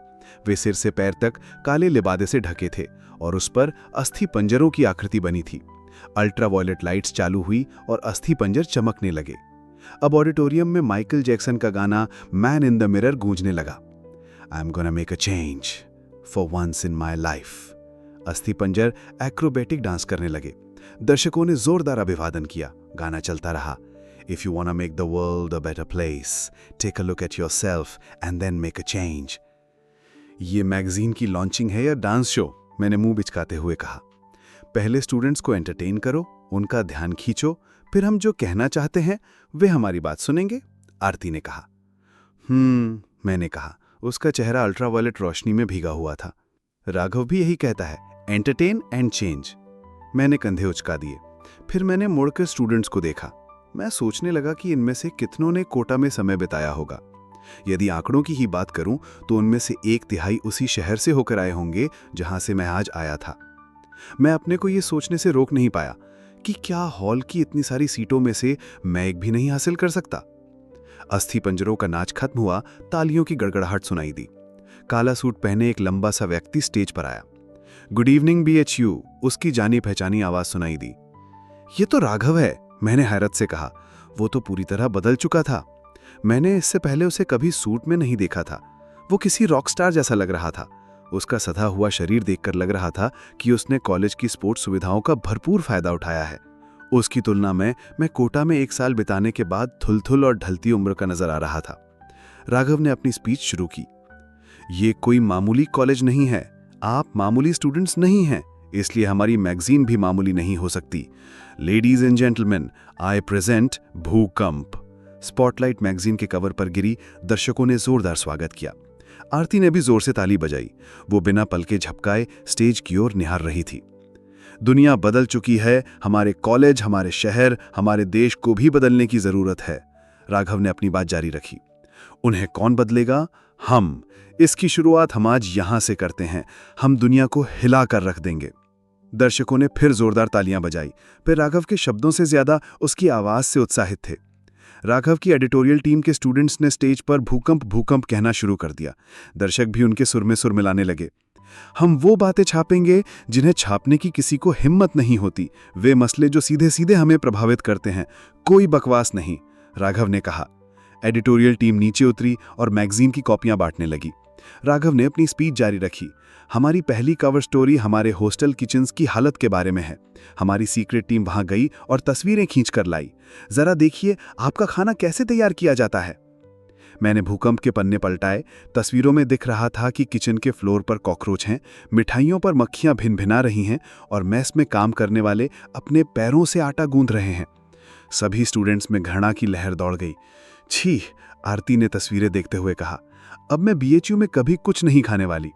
Speaker 2: वे सिर से पैर तक काले लिबादे से ढके थे और उस पर अस्थि पंजरों की आकृति बनी थी। अल्ट्रावायलेट लाइट्स चालू हुई और अस्थि पंजर चमकने लगे। अब ऑडिटोरियम में माइकल जैक्सन का गाना मैन इन द मिरर गूंजने लगा। I am gonna make a change for once in my life. अस्थि पंजर एक्रोबेटिक डांस करने लगे। दर्शकों ने जोरदार अभिवादन किया। गाना चलता रहा। If you want to make the world a better place, take a look at yourself and then make a change. ये मैगजीन की लॉन्चिंग है या डांस शो? मैंने मुंह बिचकाते हुए कहा। पहले स्टूडेंट्स को एंटरटेन करो, उनका ध्यान खींचो, फिर हम जो कहना चाहते हैं वे हमारी बात सुनेंगे, आरती ने कहा। मैंने कहा। उसका चेहरा अल्ट्रावायलेट रोशनी में भीगा हुआ था। राघव भी यही कहता है, एंटरटेन एंड चेंज। मैंने कंधे उचका दिए। फिर मैंने मुड़कर स्टूडेंट्स को देखा। मैं सोचने लगा कि इनमें से कितनों ने कोटा में समय बिताया होगा। यदि आंकड़ों की ही बात करूं तो उनमें से 1/3 उसी शहर से होकर आए होंगे जहां से मैं आज आया था। मैं अपने को ये सोचने से रोक नहीं पाया कि क्या हॉल की इतनी सारी सीटों में से मैं एक भी नहीं हासिल कर सकता। अस्थि पंजरों का नाच खत्म हुआ। तालियों की गड़गड़ाहट सुनाई दी। काला सूट पहने एक लंबा सा व्यक्ति स्टेज पर आया। गुड इवनिंग BHU, उसकी जानी पहचानी आवाज सुनाई दी। ये तो राघव है, मैंने हैरत से कहा। वो तो पूरी तरह बदल चुका था। मैंने इससे पहले उसे कभी सूट में नहीं देखा था। वो किसी रॉक स्टार जैसा लग रहा था। उसका सधा हुआ शरीर देखकर लग रहा था कि उसने कॉलेज की स्पोर्ट्स सुविधाओं का भरपूर फायदा उठाया है। उसकी तुलना में मैं कोटा में 1 साल बिताने के बाद थुलथुल और ढलती उम्र का नजर आ रहा था। राघव ने अपनी स्पीच शुरू की। ये कोई मामूली कॉलेज नहीं है। आप मामूली स्टूडेंट्स नहीं हैं, इसलिए हमारी मैगजीन भी मामूली नहीं हो सकती। Ladies and gentleman, I present भूकंप। स्पॉटलाइट मैगजीन के कवर पर गिरी। दर्शकों ने जोरदार स्वागत किया। आरती ने भी जोर से ताली बजाई। वो बिना पलके झपकाए स्टेज की ओर निहार रही थी। दुनिया बदल चुकी है। हमारे कॉलेज, हमारे शहर, हमारे देश को भी बदलने की जरूरत है। राघव ने अपनी बात जारी रखी। उन्हें कौन बदलेगा? हम। इसकी शुरुआत हम आज यहां से करते हैं। हम दुनिया को हिला कर रख देंगे। दर्शकों ने फिर जोरदार तालियां बजाई। फिर राघव के शब्दों से ज्यादा उसकी आवाज से उत्साहित थे। राघव की एडिटोरियल टीम के स्टूडेंट्स ने स्टेज पर भूकंप भूकंप कहना शुरू कर दिया। दर्शक भी उनके सुर में सुर मिलाने लगे। हम वो बातें छापेंगे जिन्हें छापने की किसी को हिम्मत नहीं होती। वे मसले जो सीधे सीधे हमें प्रभावित करते हैं। कोई बकवास नहीं, राघव ने कहा। एडिटोरियल टीम नीचे उतरी और मैगजीन की कॉपियां बांटने लगी। राघव ने अपनी स्पीच जारी रखी। हमारी पहली कवर स्टोरी हमारे हॉस्टल किचन्स की हालत के बारे में है। हमारी सीक्रेट टीम वहां गई और तस्वीरें खींच कर लाई। जरा देखिए आपका खाना कैसे तैयार किया जाता है। मैंने भूकंप के पन्ने पलटाए। तस्वीरों में दिख रहा था कि किचन के फ्लोर पर कॉकरोच हैं, मिठाइयों पर मक्खियां भिनभिना रही हैं और मेस में काम करने वाले अपने पैरों से आटा गूंथ रहे हैं। सभी स्टूडेंट्स में घृणा की लहर दौड़ गई। छी, आरती ने तस्वीरें देखते हुए कहा। अब मैं BHU में कभी कुछ नहीं खाने वाली।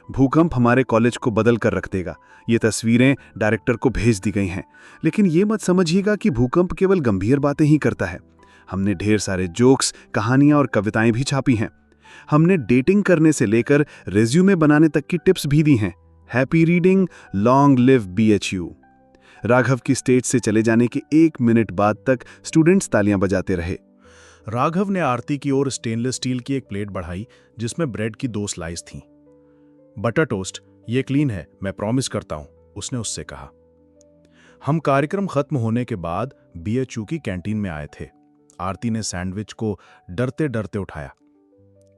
Speaker 2: भूकंप हमारे कॉलेज को बदल कर रख देगा। ये तस्वीरें डायरेक्टर को भेज दी गई हैं, लेकिन ये मत समझिएगा कि भूकंप केवल गंभीर बातें ही करता है। हमने ढेर सारे जोक्स, कहानियां और कविताएं भी छापी हैं। हमने डेटिंग करने से लेकर रेज्यूमे बनाने तक की टिप्स भी दी हैं। Happy reading, long live BHU। Raghav की स्टेज से चले जाने के 1 मिनट बाद तक स्टूडेंट्स तालियां बजाते रहे।
Speaker 4: राघव ने आरती की ओर स्टेनलेस स्टील की एक प्लेट बढ़ाई जिसमें ब्रेड की 2 स्लाइस थीं। बटर टोस्ट, ये क्लीन है, मैं प्रॉमिस करता हूं, उसने उससे कहा। हम कार्यक्रम खत्म होने के बाद BHU की कैंटीन में आए थे। आरती ने सैंडविच को डरते डरते उठाया।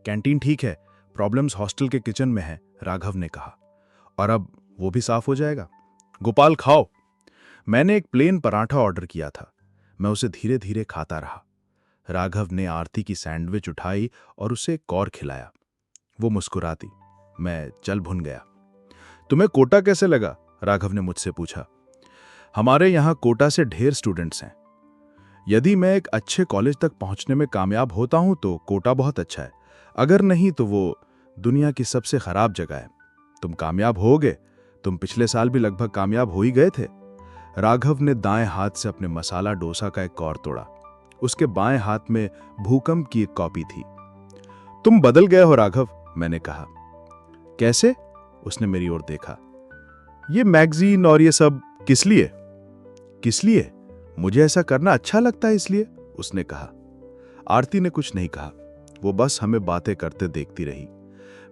Speaker 4: कैंटीन ठीक है, प्रॉब्लम्स हॉस्टल के किचन में है, राघव ने कहा। और अब वो भी साफ हो जाएगा। गोपाल खाओ। मैंने एक प्लेन पराठा ऑर्डर किया था।
Speaker 2: मैं उसे धीरे धीरे खाता रहा। राघव ने आरती की सैंडविच उठाई और उसे एक और खिलाया। वो मुस्कुराती। मैं चल भुन गया। तुम्हें कोटा कैसे लगा? राघव ने मुझसे पूछा। हमारे यहाँ कोटा से ढेर स्टूडेंट्स हैं। यदि मैं एक अच्छे कॉलेज तक पहुंचने में कामयाब होता हूं तो कोटा बहुत अच्छा है, अगर नहीं तो वो दुनिया की सबसे खराब जगह है। तुम कामयाब होगे। तुम पिछले साल भी लगभग कामयाब हो ही गए थे। राघव ने दाएं हाथ से अपने मसाला डोसा का एक कौर तोड़ा। उसके बाएं हाथ में भूकंप की एक कॉपी थी। तुम बदल गए हो राघव, मैंने कहा। कैसे? उसने मेरी ओर देखा। ये मैगजीन और ये सब किस लिए? किस लिए? मुझे ऐसा करना अच्छा लगता है इसलिए, उसने कहा। आरती ने कुछ नहीं कहा। वो बस हमें बातें करते देखती रही।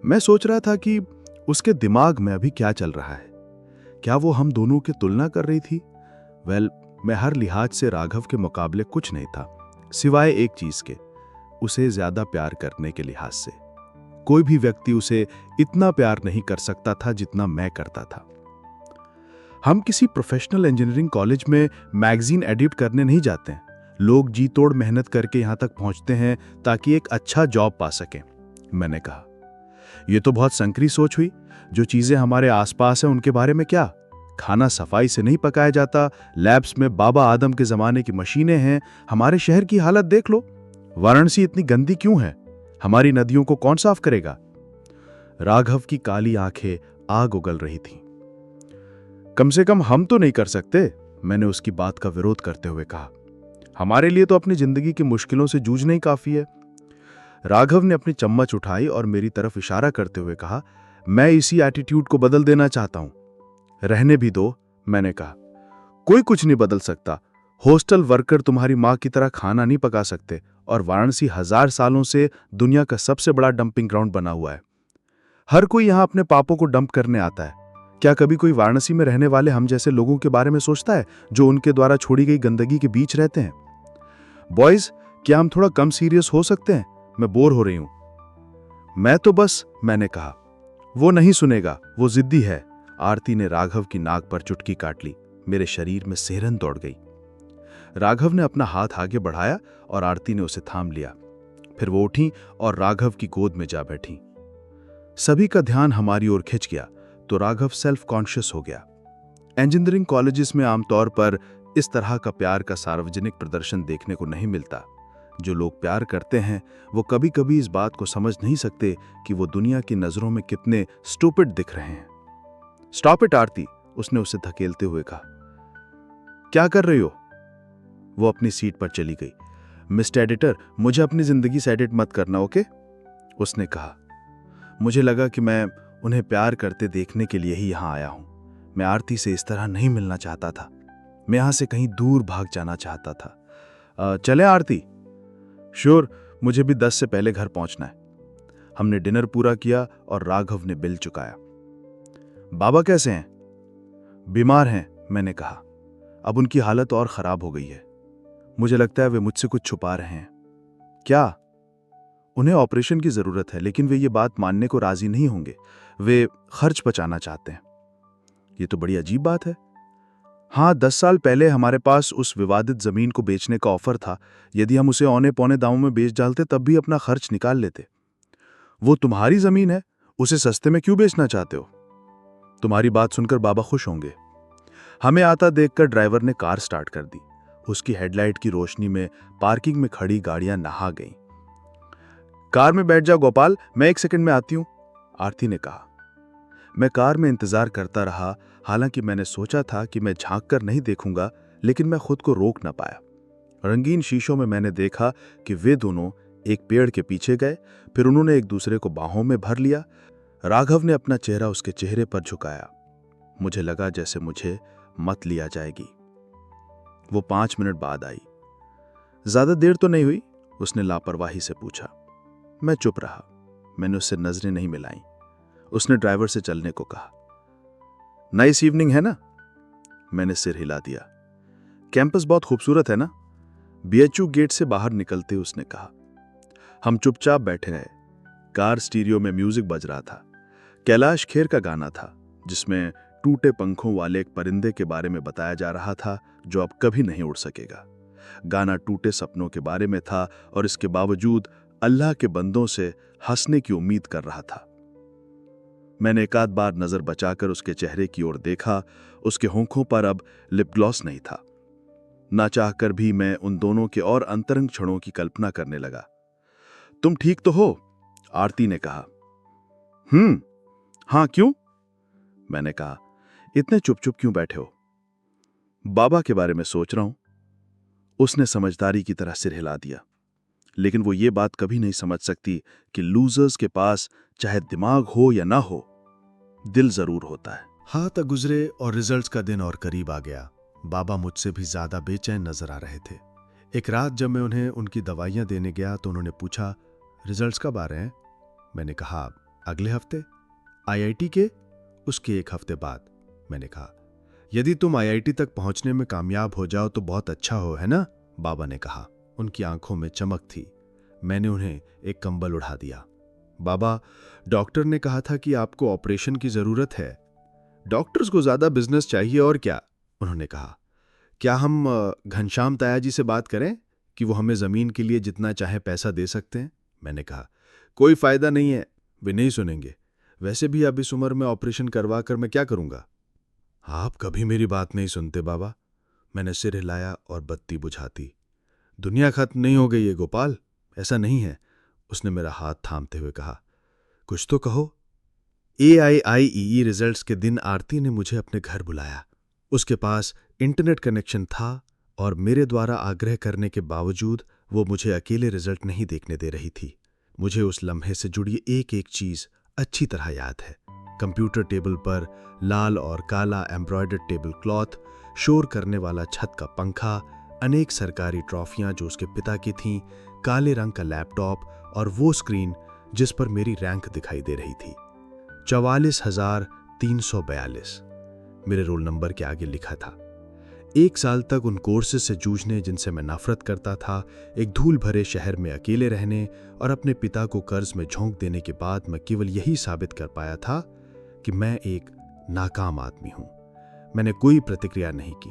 Speaker 2: मैं सोच रहा था कि उसके दिमाग में अभी क्या चल रहा है। क्या वो हम दोनों की तुलना कर रही थी? मैं हर लिहाज से राघव के मुकाबले कुछ नहीं था, सिवाय एक चीज के, उसे ज्यादा प्यार करने के लिहाज से। कोई भी व्यक्ति उसे इतना प्यार नहीं कर सकता था जितना मैं करता था। हम किसी प्रोफेशनल इंजीनियरिंग कॉलेज में मैगजीन एडिट करने नहीं जाते हैं। लोग जी तोड़ मेहनत करके यहां तक पहुंचते हैं ताकि एक अच्छा जॉब पा सकें, मैंने कहा। यह तो बहुत संकरी सोच हुई। जो चीजें हमारे आसपास हैं उनके बारे में क्या? खाना सफाई से नहीं पकाया जाता, लैब्स में बाबा आदम के जमाने की मशीनें हैं। हमारे शहर की हालत देख लो। वाराणसी इतनी गंदी क्यों है? हमारी नदियों को कौन साफ करेगा? राघव की काली आंखें आग उगल रही थीं। कम से कम हम तो नहीं कर सकते, मैंने उसकी बात का विरोध करते हुए कहा। हमारे लिए तो अपनी जिंदगी की मुश्किलों से जूझना ही काफी है। राघव ने अपनी चम्मच उठाई और मेरी तरफ इशारा करते हुए कहा, मैं इसी एटीट्यूड को बदल देना चाहता हूं। रहने भी दो, मैंने कहा। कोई कुछ नहीं बदल सकता। हॉस्टल वर्कर तुम्हारी मां की तरह खाना नहीं पका सकते, और वाराणसी 1000 सालों से दुनिया का सबसे बड़ा डंपिंग ग्राउंड बना हुआ है। हर कोई यहां अपने पापों को डंप करने आता है। क्या कभी कोई वाराणसी में रहने वाले हम जैसे लोगों के बारे में सोचता है जो उनके द्वारा छोड़ी गई गंदगी के बीच रहते हैं? बॉयज, क्या हम थोड़ा कम सीरियस हो सकते हैं? मैं बोर हो रही हूं। मैं तो बस, मैंने कहा। वो नहीं सुनेगा, वो जिद्दी है। आरती ने राघव की नाक पर चुटकी काट ली। मेरे शरीर में सिहरन दौड़ गई। राघव ने अपना हाथ आगे बढ़ाया और आरती ने उसे थाम लिया। फिर वो उठी और राघव की गोद में जा बैठी। सभी का ध्यान हमारी ओर खिंच गया तो राघव सेल्फ कॉन्शियस हो गया। इंजीनियरिंग कॉलेजेस में आमतौर पर इस तरह का प्यार का सार्वजनिक प्रदर्शन देखने को नहीं मिलता। जो लोग प्यार करते हैं वो कभी कभी इस बात को समझ नहीं सकते कि वो दुनिया की नजरों में कितने स्टूपिड दिख रहे हैं। स्टॉप इट आरती, उसने उसे धकेलते हुए कहा। क्या कर रही हो? वो अपनी सीट पर चली गई। मिस्टर एडिटर, मुझे अपनी जिंदगी से एडिट मत करना, ओके? उसने कहा। मुझे लगा कि मैं उन्हें प्यार करते देखने के लिए ही यहां आया हूं। मैं आरती से इस तरह नहीं मिलना चाहता था। मैं यहां से कहीं दूर भाग जाना चाहता था। चले आरती? श्योर, मुझे भी 10 से पहले घर पहुंचना है। हमने डिनर पूरा किया और राघव ने बिल चुकाया। बाबा कैसे हैं? बीमार हैं, मैंने कहा। अब उनकी हालत और खराब हो गई है। मुझे लगता है वे मुझसे कुछ छुपा रहे हैं। क्या? उन्हें ऑपरेशन की जरूरत है, लेकिन वे ये बात मानने को राजी नहीं होंगे। वे खर्च बचाना चाहते हैं। ये तो बड़ी अजीब बात है। हाँ, 10 साल पहले हमारे पास उस विवादित जमीन को बेचने का ऑफर था। यदि हम उसे औने पौने दामों में बेच डालते तब भी अपना खर्च निकाल लेते। वो तुम्हारी जमीन है, उसे सस्ते में क्यों बेचना चाहते हो? तुम्हारी बात सुनकर बाबा खुश होंगे। हमें आता देखकर ड्राइवर ने कार स्टार्ट कर दी। उसकी हेडलाइट की रोशनी में पार्किंग में खड़ी गाड़ियां नहा गईं। कार में बैठ जा गोपाल, मैं 1 सेकंड में आती हूं, आरती ने कहा। मैं कार में इंतजार करता रहा। हालांकि मैंने सोचा था कि मैं झांक कर नहीं देखूंगा, लेकिन मैं खुद को रोक न पाया। रंगीन शीशों में मैंने देखा कि वे दोनों एक पेड़ के पीछे गए। फिर उन्होंने एक दूसरे को बाहों में भर लिया। राघव ने अपना चेहरा उसके चेहरे पर झुकाया। मुझे लगा जैसे मुझे मत लिया जाएगी। वो 5 मिनट बाद आई। ज्यादा देर तो नहीं हुई? उसने लापरवाही से पूछा। मैं चुप रहा। मैंने उससे नजरें नहीं मिलाई। उसने ड्राइवर से चलने को कहा। नाइस इवनिंग है ना? मैंने सिर हिला दिया। कैंपस बहुत खूबसूरत है ना? बीएचयू गेट से बाहर निकलते उसने कहा। हम चुपचाप बैठे रहे। कार स्टीरियो में म्यूजिक बज रहा था। कैलाश खेर का गाना था, जिसमें टूटे पंखों वाले एक परिंदे के बारे में बताया जा रहा था जो अब कभी नहीं उड़ सकेगा।
Speaker 3: गाना टूटे सपनों के बारे में था और इसके बावजूद अल्लाह के बंदों से हंसने की उम्मीद कर रहा था। मैंने एक आध बार नजर बचाकर उसके चेहरे की ओर देखा। उसके होंठों पर अब लिप ग्लॉस नहीं था। ना चाहकर भी मैं उन दोनों के और अंतरंग क्षणों की कल्पना करने लगा। तुम ठीक तो हो? आरती ने कहा। हाँ, क्यों? मैंने कहा। इतने चुप चुप क्यों बैठे हो? बाबा के बारे में सोच रहा हूं। उसने समझदारी की तरह सिर हिला दिया। लेकिन वो ये बात कभी नहीं समझ सकती कि लूजर्स के पास चाहे दिमाग हो या ना हो, दिल जरूर होता है।
Speaker 4: हाथ गुजरे और रिजल्ट्स का दिन और करीब आ गया। बाबा मुझसे भी ज्यादा बेचैन नजर आ रहे थे। एक रात जब मैं उन्हें उनकी दवाइयां देने गया तो उन्होंने पूछा, रिजल्ट्स कब आ रहे हैं? मैंने कहा, अगले हफ्ते। आईआईटी के? उसके एक हफ्ते बाद। मैंने कहा, यदि तुम आईआईटी तक पहुंचने में कामयाब हो जाओ तो बहुत अच्छा हो, है ना? बाबा ने कहा। उनकी आंखों में चमक थी। मैंने उन्हें एक कंबल उड़ा दिया। बाबा, डॉक्टर ने कहा था कि आपको ऑपरेशन की जरूरत है। डॉक्टर्स को ज्यादा बिजनेस चाहिए और क्या? उन्होंने कहा। क्या हम घनश्याम ताया जी से बात करें कि वो हमें जमीन के लिए जितना चाहे पैसा दे सकते हैं? मैंने कहा, कोई फायदा नहीं है, वे नहीं सुनेंगे। वैसे भी अब इस उम्र में ऑपरेशन करवा कर मैं क्या करूंगा? आप कभी मेरी बात नहीं सुनते बाबा। मैंने सिर हिलाया और बत्ती बुझाती। दुनिया खत्म नहीं हो गई है गोपाल, ऐसा नहीं है। उसने मेरा हाथ थामते हुए कहा, कुछ तो कहो। AIIEE रिजल्ट्स के दिन आरती ने मुझे अपने घर बुलाया। उसके पास इंटरनेट कनेक्शन था और मेरे द्वारा आग्रह करने के बावजूद वो मुझे अकेले रिजल्ट नहीं देखने दे रही थी। मुझे उस लम्हे से जुड़ी एक एक चीज अच्छी तरह याद है। कंप्यूटर टेबल पर लाल और काला एम्ब्रॉयडर्ड टेबल क्लॉथ, शोर करने वाला छत का पंखा, अनेक सरकारी ट्रॉफियां जो उसके पिता की थीं, काले रंग का लैपटॉप और वो स्क्रीन जिस पर मेरी रैंक दिखाई दे रही थी, 44,342 मेरे रोल नंबर के आगे लिखा था। एक साल तक उन कोर्सेज से जूझने जिनसे मैं नफरत करता था, एक धूल भरे शहर में अकेले रहने और अपने पिता को कर्ज में झोंक देने के बाद मैं केवल यही साबित कर पाया था कि मैं एक नाकाम आदमी हूं। मैंने कोई प्रतिक्रिया नहीं की।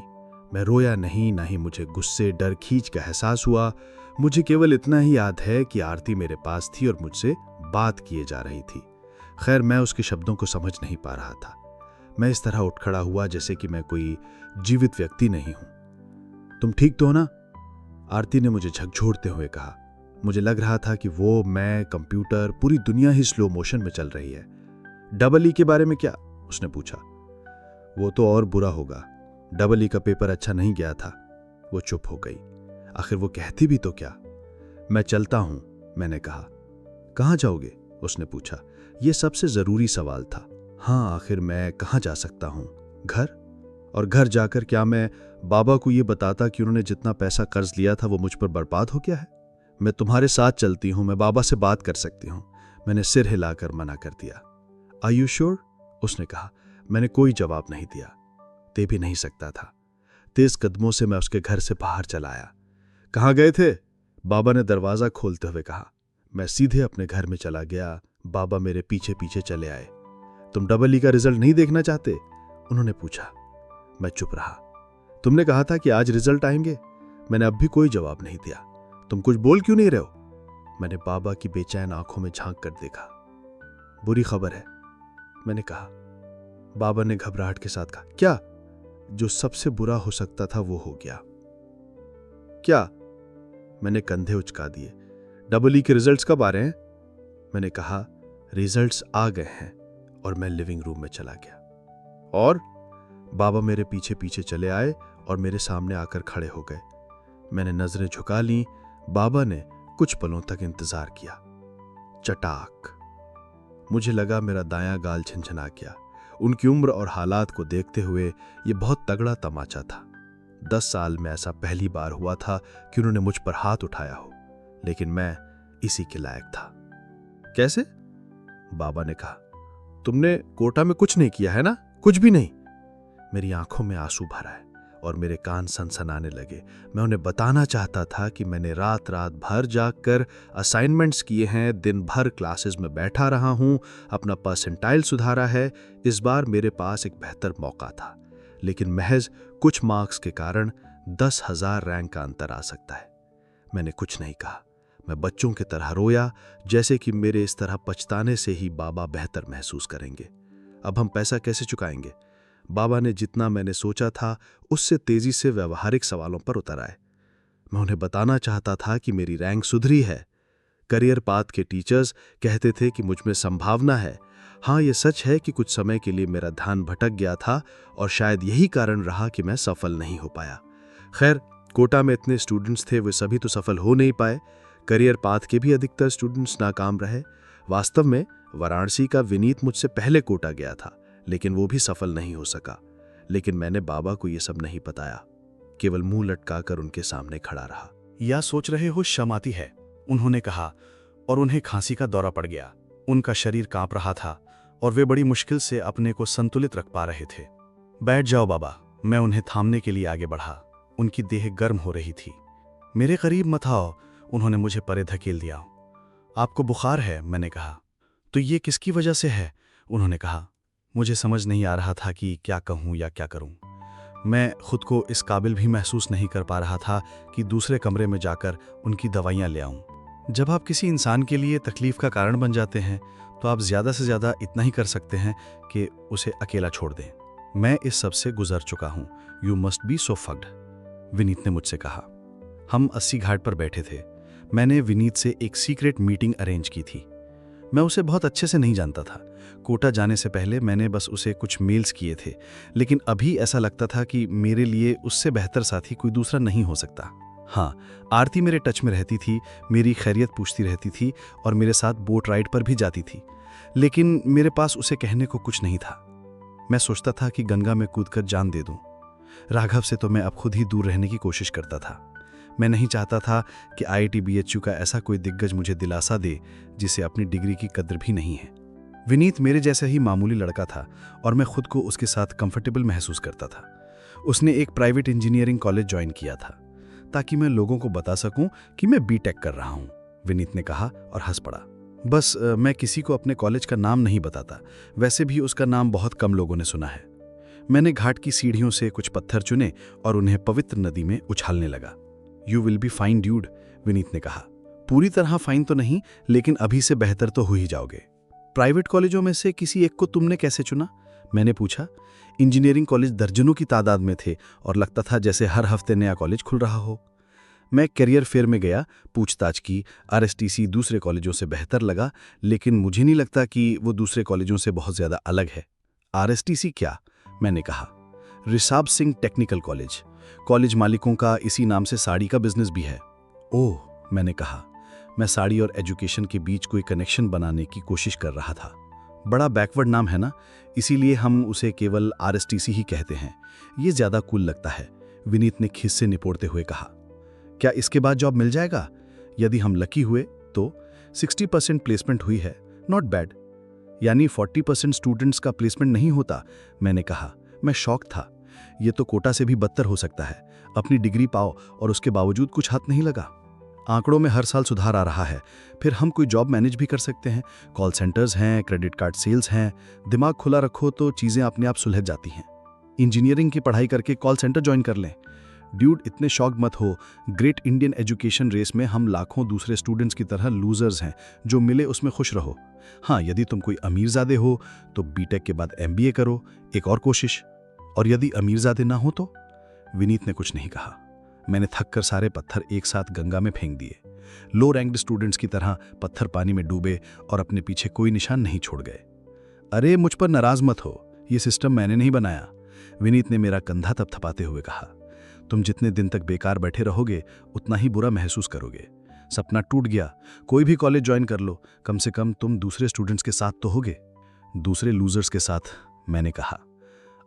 Speaker 4: मैं रोया नहीं, ना ही मुझे गुस्से, डर, खींच का एहसास हुआ। मुझे केवल इतना ही याद है कि आरती मेरे पास थी और मुझसे बात किए जा रही थी। खैर, मैं उसके शब्दों को समझ नहीं पा रहा था। मैं इस तरह उठ खड़ा हुआ जैसे कि मैं कोई जीवित व्यक्ति नहीं हूं। तुम ठीक तो हो ना? आरती ने मुझे झकझोरते हुए कहा। मुझे लग रहा था कि वो, मैं, कंप्यूटर, पूरी दुनिया ही स्लो मोशन में चल रही है। EE के बारे में क्या? उसने पूछा। वो तो और बुरा होगा। EE का पेपर अच्छा नहीं गया था। वो चुप हो गई। आखिर वो कहती भी तो क्या? मैं चलता हूं, मैंने कहा। कहां जाओगे? उसने पूछा। यह सबसे जरूरी सवाल था। हाँ, आखिर मैं कहां जा सकता हूं? घर? और घर जाकर क्या मैं बाबा को यह बताता कि उन्होंने जितना पैसा कर्ज लिया था वो मुझ पर बर्बाद हो गया है? मैं तुम्हारे साथ चलती हूं, मैं बाबा से बात कर सकती हूं। मैंने सिर हिलाकर मना कर दिया। Are you sure? उसने कहा। मैंने कोई जवाब नहीं दिया। दे भी नहीं सकता था। तेज कदमों से मैं उसके घर से बाहर चला आया। कहाँ गए थे? बाबा ने दरवाजा खोलते हुए कहा। मैं सीधे अपने घर में चला गया। बाबा मेरे पीछे पीछे चले आए। तुम EE का रिजल्ट नहीं देखना चाहते? उन्होंने पूछा। मैं चुप रहा। तुमने कहा था कि आज रिजल्ट आएंगे। मैंने अब भी कोई जवाब नहीं दिया। तुम कुछ बोल क्यों नहीं रहे हो? मैंने बाबा की बेचैन आंखों में झांक कर देखा। बुरी खबर है, मैंने कहा। बाबा ने घबराहट के साथ कहा। क्या? जो सबसे बुरा हो सकता था वो हो गया। क्या? मैंने कंधे उचका दिए। EE के रिजल्ट्स कब आ रहे हैं? मैंने कहा, रिजल्ट्स आ गए हैं। और मैं लिविंग रूम में चला गया। और बाबा मेरे पीछे पीछे चले आए और मेरे सामने आकर खड़े हो गए। मैंने नजरें झुका लीं। बाबा ने कुछ पलों तक इंतजार किया। चटाक। मुझे लगा मेरा दायां गाल झंझना गया। उनकी उम्र और हालात को देखते हुए यह बहुत तगड़ा तमाचा था। 10 साल में ऐसा पहली बार हुआ था कि उन्होंने मुझ पर हाथ उठाया हो, लेकिन मैं इसी के लायक था। कैसे? बाबा ने कहा। तुमने कोटा में कुछ नहीं किया है ना? कुछ भी नहीं। मेरी आंखों में आंसू भर आए और मेरे कान सनसनाने लगे। मैं उन्हें बताना चाहता था कि मैंने रात रात भर जागकर असाइनमेंट्स किए हैं, दिन भर क्लासेस में बैठा रहा हूं, अपना परसेंटाइल सुधारा है। इस बार मेरे पास एक बेहतर मौका था, लेकिन महज कुछ मार्क्स के कारण
Speaker 3: 10,000 रैंक का अंतर आ सकता है। मैंने कुछ नहीं कहा। मैं बच्चों की तरह रोया, जैसे कि मेरे इस तरह पछताने से ही बाबा बेहतर महसूस करेंगे। अब हम पैसा कैसे चुकाएंगे? बाबा ने जितना मैंने सोचा था उससे तेजी से व्यवहारिक सवालों पर उतर आए। मैं उन्हें बताना चाहता था कि मेरी रैंक सुधरी है। करियर पाथ के टीचर्स कहते थे कि मुझ में संभावना है। हाँ, ये सच है कि कुछ समय के लिए मेरा ध्यान भटक गया था और शायद यही कारण रहा कि मैं सफल नहीं हो पाया। खैर, कोटा में इतने स्टूडेंट्स थे, वे सभी तो सफल हो नहीं पाए। करियर पाथ के भी अधिकतर स्टूडेंट्स नाकाम रहे। वास्तव में वाराणसी का विनीत मुझसे पहले कोटा गया था, लेकिन वो भी सफल नहीं हो सका। लेकिन मैंने बाबा को ये सब नहीं बताया, केवल मुंह लटकाकर उनके सामने खड़ा रहा।
Speaker 6: या सोच रहे हो शम आती है, उन्होंने कहा, और उन्हें खांसी का दौरा पड़ गया। उनका शरीर कांप रहा था और वे बड़ी मुश्किल से अपने को संतुलित रख पा रहे थे। बैठ जाओ बाबा, मैं उन्हें थामने के लिए आगे बढ़ा। उनकी देह गर्म हो रही थी। मेरे करीब मत आओ, उन्होंने मुझे परे धकेल दिया। आपको बुखार है, मैंने कहा। तो ये किसकी वजह से है? उन्होंने कहा। मुझे समझ नहीं आ रहा था कि क्या कहूँ या क्या करूँ। मैं खुद को इस काबिल भी महसूस नहीं कर पा रहा था कि दूसरे कमरे में जाकर उनकी दवाइयाँ ले आऊँ। जब आप किसी इंसान के लिए तकलीफ का कारण बन जाते हैं तो आप ज़्यादा से ज़्यादा इतना ही कर सकते हैं कि उसे अकेला छोड़ दें। मैं इस सब से गुजर चुका हूँ। You must be so fucked, Vineet ने मुझसे कहा। हम 80 घाट पर बैठे थे। मैंने विनीत से एक सीक्रेट मीटिंग अरेंज की थी। मैं उसे बहुत अच्छे से नहीं जानता था। कोटा जाने से पहले मैंने बस उसे कुछ मेल्स किए थे, लेकिन अभी ऐसा लगता था कि मेरे लिए उससे बेहतर साथी कोई दूसरा नहीं हो सकता। हाँ, आरती मेरे टच में रहती थी, मेरी खैरियत पूछती रहती थी और मेरे साथ बोट राइड पर भी जाती थी, लेकिन मेरे पास उसे कहने को कुछ नहीं था। मैं सोचता था कि गंगा में कूदकर जान दे दूं। राघव से तो मैं अब खुद ही दूर रहने की कोशिश करता था। मैं नहीं चाहता था कि IIT BHU का ऐसा कोई दिग्गज मुझे दिलासा दे जिसे अपनी डिग्री की कद्र भी नहीं है। विनीत मेरे जैसा ही मामूली लड़का था और मैं खुद को उसके साथ कंफर्टेबल महसूस करता था। उसने एक प्राइवेट इंजीनियरिंग कॉलेज ज्वाइन किया था ताकि मैं लोगों को बता सकूं कि मैं BTech कर रहा हूं, विनीत ने कहा और हंस पड़ा। बस मैं किसी को अपने कॉलेज का नाम नहीं बताता, वैसे भी उसका नाम बहुत कम लोगों ने सुना है। मैंने घाट की सीढ़ियों से कुछ पत्थर चुने और उन्हें पवित्र नदी में उछालने लगा। You will be fine dude, Vineet ने कहा। पूरी तरह फाइन तो नहीं, लेकिन अभी से बेहतर तो हो ही जाओगे। प्राइवेट कॉलेजों में से किसी एक को तुमने कैसे चुना? मैंने पूछा। इंजीनियरिंग कॉलेज दर्जनों की तादाद में थे और लगता था जैसे हर हफ्ते नया कॉलेज खुल रहा हो। मैं करियर फेयर में गया, पूछताछ की। RSTC दूसरे कॉलेजों से बेहतर लगा, लेकिन मुझे नहीं लगता कि वो दूसरे कॉलेजों से बहुत ज्यादा अलग है। RSTC क्या? मैंने कहा। रिसाब सिंह टेक्निकल कॉलेज। कॉलेज मालिकों का इसी नाम से साड़ी का बिजनेस भी है। ओह, मैंने कहा। मैं साड़ी और एजुकेशन के बीच कोई कनेक्शन बनाने की कोशिश कर रहा था। बड़ा बैकवर्ड नाम है ना, इसीलिए हम उसे केवल RSTC ही कहते हैं। ये ज्यादा कूल लगता है, विनीत ने खिस से निपोड़ते हुए कहा। क्या इसके बाद जॉब मिल जाएगा? यदि हम लकी हुए तो। 60% प्लेसमेंट हुई है, नॉट बैड। यानी 40% स्टूडेंट्स का प्लेसमेंट नहीं होता, मैंने कहा। मैं शॉक था। ये तो कोटा से भी बदतर हो सकता है। अपनी डिग्री पाओ और उसके बावजूद कुछ हाथ नहीं लगा। आंकड़ों में हर साल सुधार आ रहा है, फिर हम कोई जॉब मैनेज भी कर सकते हैं। कॉल सेंटर्स हैं, क्रेडिट कार्ड सेल्स हैं। दिमाग खुला रखो तो चीजें अपने आप सुलझ जाती हैं। इंजीनियरिंग की पढ़ाई करके कॉल सेंटर ज्वाइन कर लें। ड्यूड, इतने शॉक मत हो। ग्रेट इंडियन एजुकेशन रेस में हम लाखों दूसरे स्टूडेंट्स की तरह लूजर्स हैं। जो मिले उसमें खुश रहो। हाँ, यदि तुम कोई अमीरजादे हो तो BTech के बाद MBA करो, एक और कोशिश। और यदि अमीरजादे ना हो तो? विनीत ने कुछ नहीं कहा। मैंने थक कर सारे पत्थर एक साथ गंगा में फेंक दिए। लो रैंक्ड स्टूडेंट्स की तरह पत्थर पानी में डूबे और अपने पीछे कोई निशान नहीं छोड़ गए। अरे, मुझ पर नाराज मत हो, ये सिस्टम मैंने नहीं बनाया, विनीत ने मेरा कंधा थपथपाते हुए कहा। तुम जितने दिन तक बेकार बैठे रहोगे उतना ही बुरा महसूस करोगे। सपना टूट गया, कोई भी कॉलेज ज्वाइन कर लो, कम से कम तुम दूसरे स्टूडेंट्स के साथ तो होगे। दूसरे लूजर्स के साथ, मैंने कहा।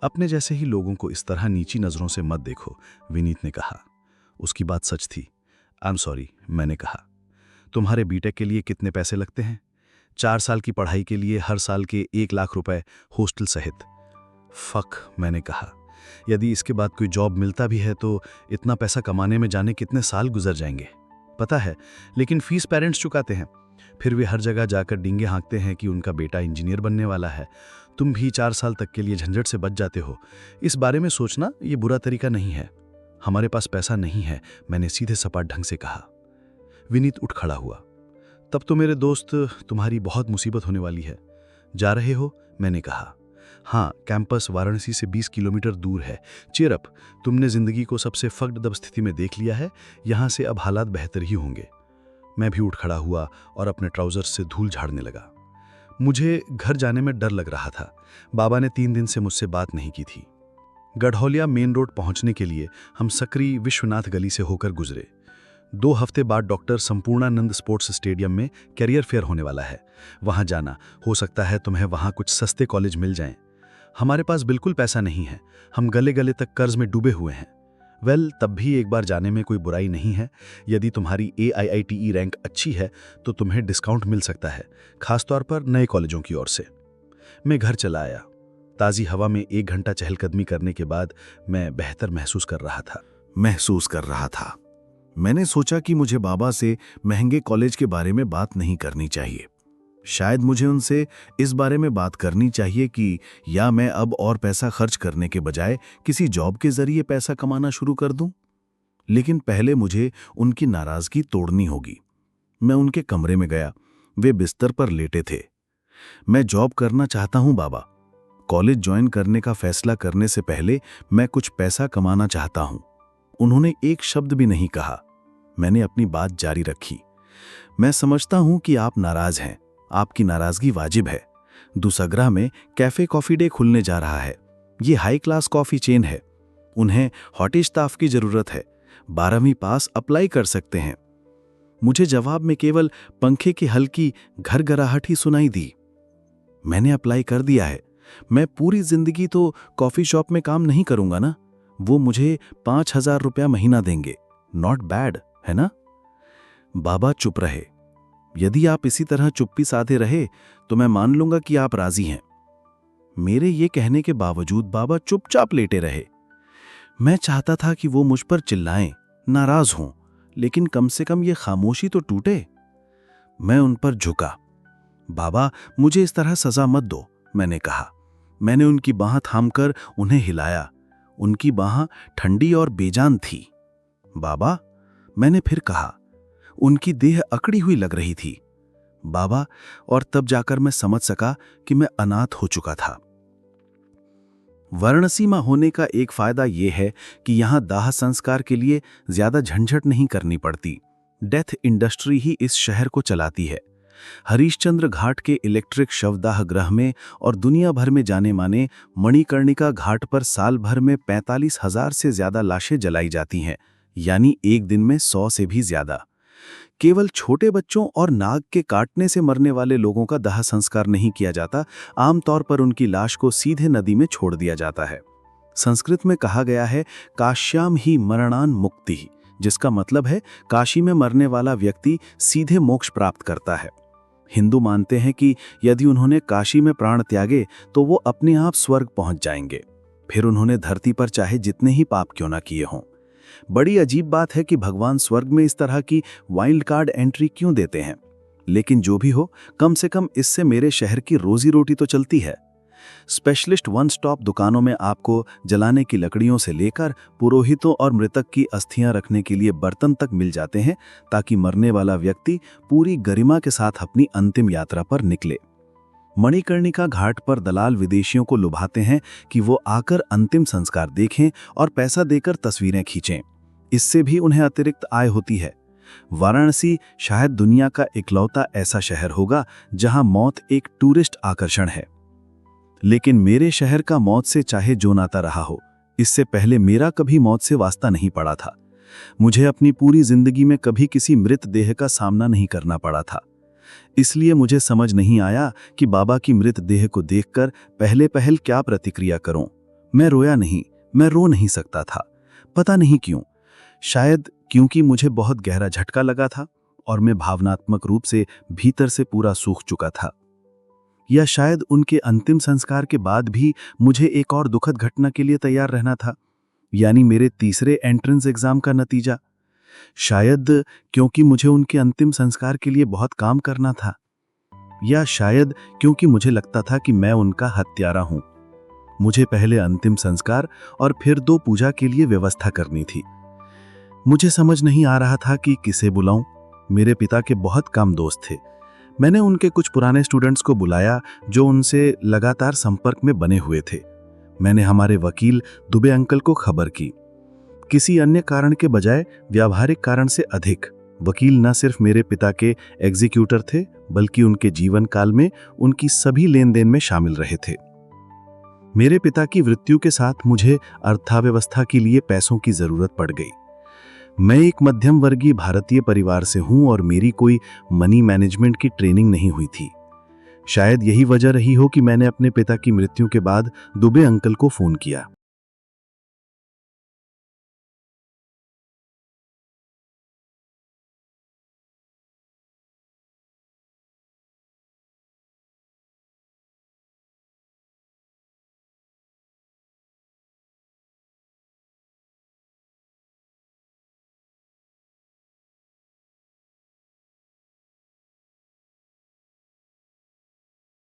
Speaker 6: अपने जैसे ही लोगों को इस तरह नीची नजरों से मत देखो, विनीत ने कहा। उसकी बात सच थी। आई एम सॉरी, मैंने कहा। तुम्हारे BTech के लिए कितने पैसे लगते हैं? 4 साल की पढ़ाई के लिए हर साल के 1 लाख रुपए, हॉस्टल सहित। फक, मैंने कहा। यदि इसके बाद कोई जॉब मिलता भी है तो इतना पैसा कमाने में जाने कितने साल गुजर जाएंगे पता है, लेकिन फीस पेरेंट्स चुकाते हैं। फिर वे हर जगह जाकर डींगे हाँकते हैं कि उनका बेटा इंजीनियर बनने वाला है। तुम भी 4 साल तक के लिए झंझट से बच जाते हो। इस बारे में सोचना ये बुरा तरीका नहीं है। हमारे पास पैसा नहीं है, मैंने सीधे सपाट ढंग से कहा। विनीत उठ खड़ा हुआ। तब तो मेरे दोस्त तुम्हारी बहुत मुसीबत होने वाली है। जा रहे हो? मैंने कहा। हाँ, कैंपस वाराणसी से 20 किलोमीटर दूर है। चीयर अप, तुमने जिंदगी को सबसे फक्ड स्थिति में देख लिया है, यहां से अब हालात बेहतर ही होंगे। मैं भी उठ खड़ा हुआ और अपने ट्राउजर्स से धूल झाड़ने लगा। मुझे घर जाने में डर लग रहा था। बाबा ने 3 दिन से मुझसे बात नहीं की थी। गढ़ौलिया मेन रोड पहुंचने के लिए हम सकरी विश्वनाथ गली से होकर गुजरे। 2 हफ्ते बाद डॉक्टर संपूर्णानंद स्पोर्ट्स स्टेडियम में कैरियर फेयर होने वाला है। वहां जाना, हो सकता है तुम्हें वहां कुछ सस्ते कॉलेज मिल जाएं। हमारे पास बिल्कुल पैसा नहीं है, हम गले गले तक कर्ज में डूबे हुए हैं। वेल, तब भी एक बार जाने में कोई बुराई नहीं है। यदि तुम्हारी AIITE रैंक अच्छी है तो तुम्हें डिस्काउंट मिल सकता है, खासतौर पर नए कॉलेजों की ओर से। मैं घर चला आया। ताज़ी हवा में 1 घंटा चहलकदमी करने के बाद मैं बेहतर महसूस कर रहा था।
Speaker 2: मैंने सोचा कि मुझे बाबा से महंगे कॉलेज के बारे में बात नहीं करनी चाहिए। शायद मुझे उनसे इस बारे में बात करनी चाहिए कि या मैं अब और पैसा खर्च करने के बजाय किसी जॉब के जरिए पैसा कमाना शुरू कर दूं। लेकिन पहले मुझे उनकी नाराजगी तोड़नी होगी। मैं उनके कमरे में गया। वे बिस्तर पर लेटे थे। मैं जॉब करना चाहता हूं बाबा। कॉलेज ज्वाइन करने का फैसला करने से पहले मैं कुछ पैसा कमाना चाहता हूं। उन्होंने एक शब्द भी नहीं कहा। मैंने अपनी बात जारी रखी। मैं समझता हूं कि आप नाराज हैं। आपकी नाराजगी वाजिब है। दुसगरा में कैफे कॉफी डे खुलने जा रहा है। ये हाई क्लास कॉफी चेन है। उन्हें हॉट स्टाफ की जरूरत है। 12वीं पास अप्लाई कर सकते हैं। मुझे जवाब में केवल पंखे की हल्की घरघराहट ही सुनाई दी। मैंने अप्लाई कर दिया है। मैं पूरी जिंदगी तो कॉफी शॉप में काम नहीं करूंगा ना। वो मुझे 5,000 रुपया महीना देंगे। नॉट बैड, है ना? बाबा चुप रहे। यदि आप इसी तरह चुप्पी साधे रहे तो मैं मान लूंगा कि आप राजी हैं। मेरे ये कहने के बावजूद बाबा चुपचाप लेटे रहे। मैं चाहता था कि वो मुझ पर चिल्लाएं, नाराज हों, लेकिन कम से कम ये खामोशी तो टूटे। मैं उन पर झुका। बाबा, मुझे इस तरह सजा मत दो, मैंने कहा। मैंने उनकी बाह थामकर उन्हें हिलाया। उनकी बाह ठंडी और बेजान थी। बाबा, मैंने फिर कहा। उनकी देह अकड़ी हुई लग रही थी। बाबा, और तब जाकर मैं समझ सका कि मैं अनाथ हो चुका था। वाराणसी में होने का एक फायदा यह है कि यहां दाह संस्कार के लिए ज्यादा झंझट नहीं करनी पड़ती। डेथ इंडस्ट्री ही इस शहर को चलाती है। हरीशचंद्र घाट के इलेक्ट्रिक शवदाह गृह में और दुनिया भर में जाने माने मणिकर्णिका घाट पर साल भर में 45,000 से ज्यादा लाशें जलाई जाती हैं, यानी एक दिन में 100 से भी ज्यादा। केवल छोटे बच्चों और नाग के काटने से मरने वाले लोगों का दाह संस्कार नहीं किया जाता। आमतौर पर उनकी लाश को सीधे नदी में छोड़ दिया जाता है। संस्कृत में कहा गया है, काश्याम ही मरणान मुक्ति, जिसका मतलब है काशी में मरने वाला व्यक्ति सीधे मोक्ष प्राप्त करता है। हिंदू मानते हैं कि यदि उन्होंने काशी में प्राण त्यागे तो वो अपने आप स्वर्ग पहुंच जाएंगे, फिर उन्होंने धरती पर चाहे जितने ही पाप क्यों ना किए हों। बड़ी अजीब बात है कि भगवान स्वर्ग में इस तरह की वाइल्ड कार्ड एंट्री क्यों देते हैं। लेकिन जो भी हो, कम से कम इससे मेरे शहर की रोजी रोटी तो चलती है। स्पेशलिस्ट वन स्टॉप दुकानों में आपको जलाने की लकड़ियों से लेकर पुरोहितों और मृतक की अस्थियां रखने के लिए बर्तन तक मिल जाते हैं, ताकि मरने वाला व्यक्ति पूरी गरिमा के साथ अपनी अंतिम यात्रा पर निकले। मणिकर्णिका घाट पर दलाल विदेशियों को लुभाते हैं कि वो आकर अंतिम संस्कार देखें और पैसा देकर तस्वीरें खींचें। इससे भी उन्हें अतिरिक्त आय होती है। वाराणसी शायद दुनिया का इकलौता ऐसा शहर होगा जहां मौत एक टूरिस्ट आकर्षण है। लेकिन मेरे शहर का मौत से चाहे जो नाता रहा हो, इससे पहले मेरा कभी मौत से वास्ता नहीं पड़ा था। मुझे अपनी पूरी जिंदगी में कभी किसी मृत देह का सामना नहीं करना पड़ा था। इसलिए मुझे समझ नहीं आया कि बाबा की मृत देह को देखकर पहले पहल क्या प्रतिक्रिया करूं। मैं रोया नहीं, मैं रो नहीं सकता था। पता नहीं क्यों। शायद क्योंकि मुझे बहुत गहरा झटका लगा था और मैं भावनात्मक रूप से भीतर से पूरा सूख चुका था। या शायद उनके अंतिम संस्कार के बाद भी मुझे एक और दुखद घटना के लिए तैयार रहना था, यानी मेरे तीसरे एंट्रेंस एग्जाम का नतीजा। शायद क्योंकि मुझे उनके अंतिम संस्कार के लिए बहुत काम करना था, या शायद क्योंकि मुझे लगता था कि मैं उनका हत्यारा हूं।
Speaker 6: मुझे पहले अंतिम संस्कार और फिर 2 पूजा के लिए व्यवस्था करनी थी। मुझे समझ नहीं आ रहा था कि किसे बुलाऊं। मेरे पिता के बहुत कम दोस्त थे। मैंने उनके कुछ पुराने स्टूडेंट्स को बुलाया जो उनसे लगातार संपर्क में बने हुए थे। मैंने हमारे वकील दुबे अंकल को खबर की। किसी अन्य कारण के बजाय व्यावहारिक कारण से अधिक, वकील न सिर्फ मेरे पिता के एग्जीक्यूटर थे बल्कि उनके जीवन काल में उनकी सभी लेन देन में शामिल रहे थे। मेरे पिता की मृत्यु के साथ मुझे अर्थव्यवस्था के लिए पैसों की जरूरत पड़ गई। मैं एक मध्यम वर्गीय भारतीय परिवार से हूं और मेरी कोई मनी मैनेजमेंट की ट्रेनिंग नहीं हुई थी। शायद यही वजह रही हो कि मैंने अपने पिता की मृत्यु के बाद दुबे अंकल को फोन किया।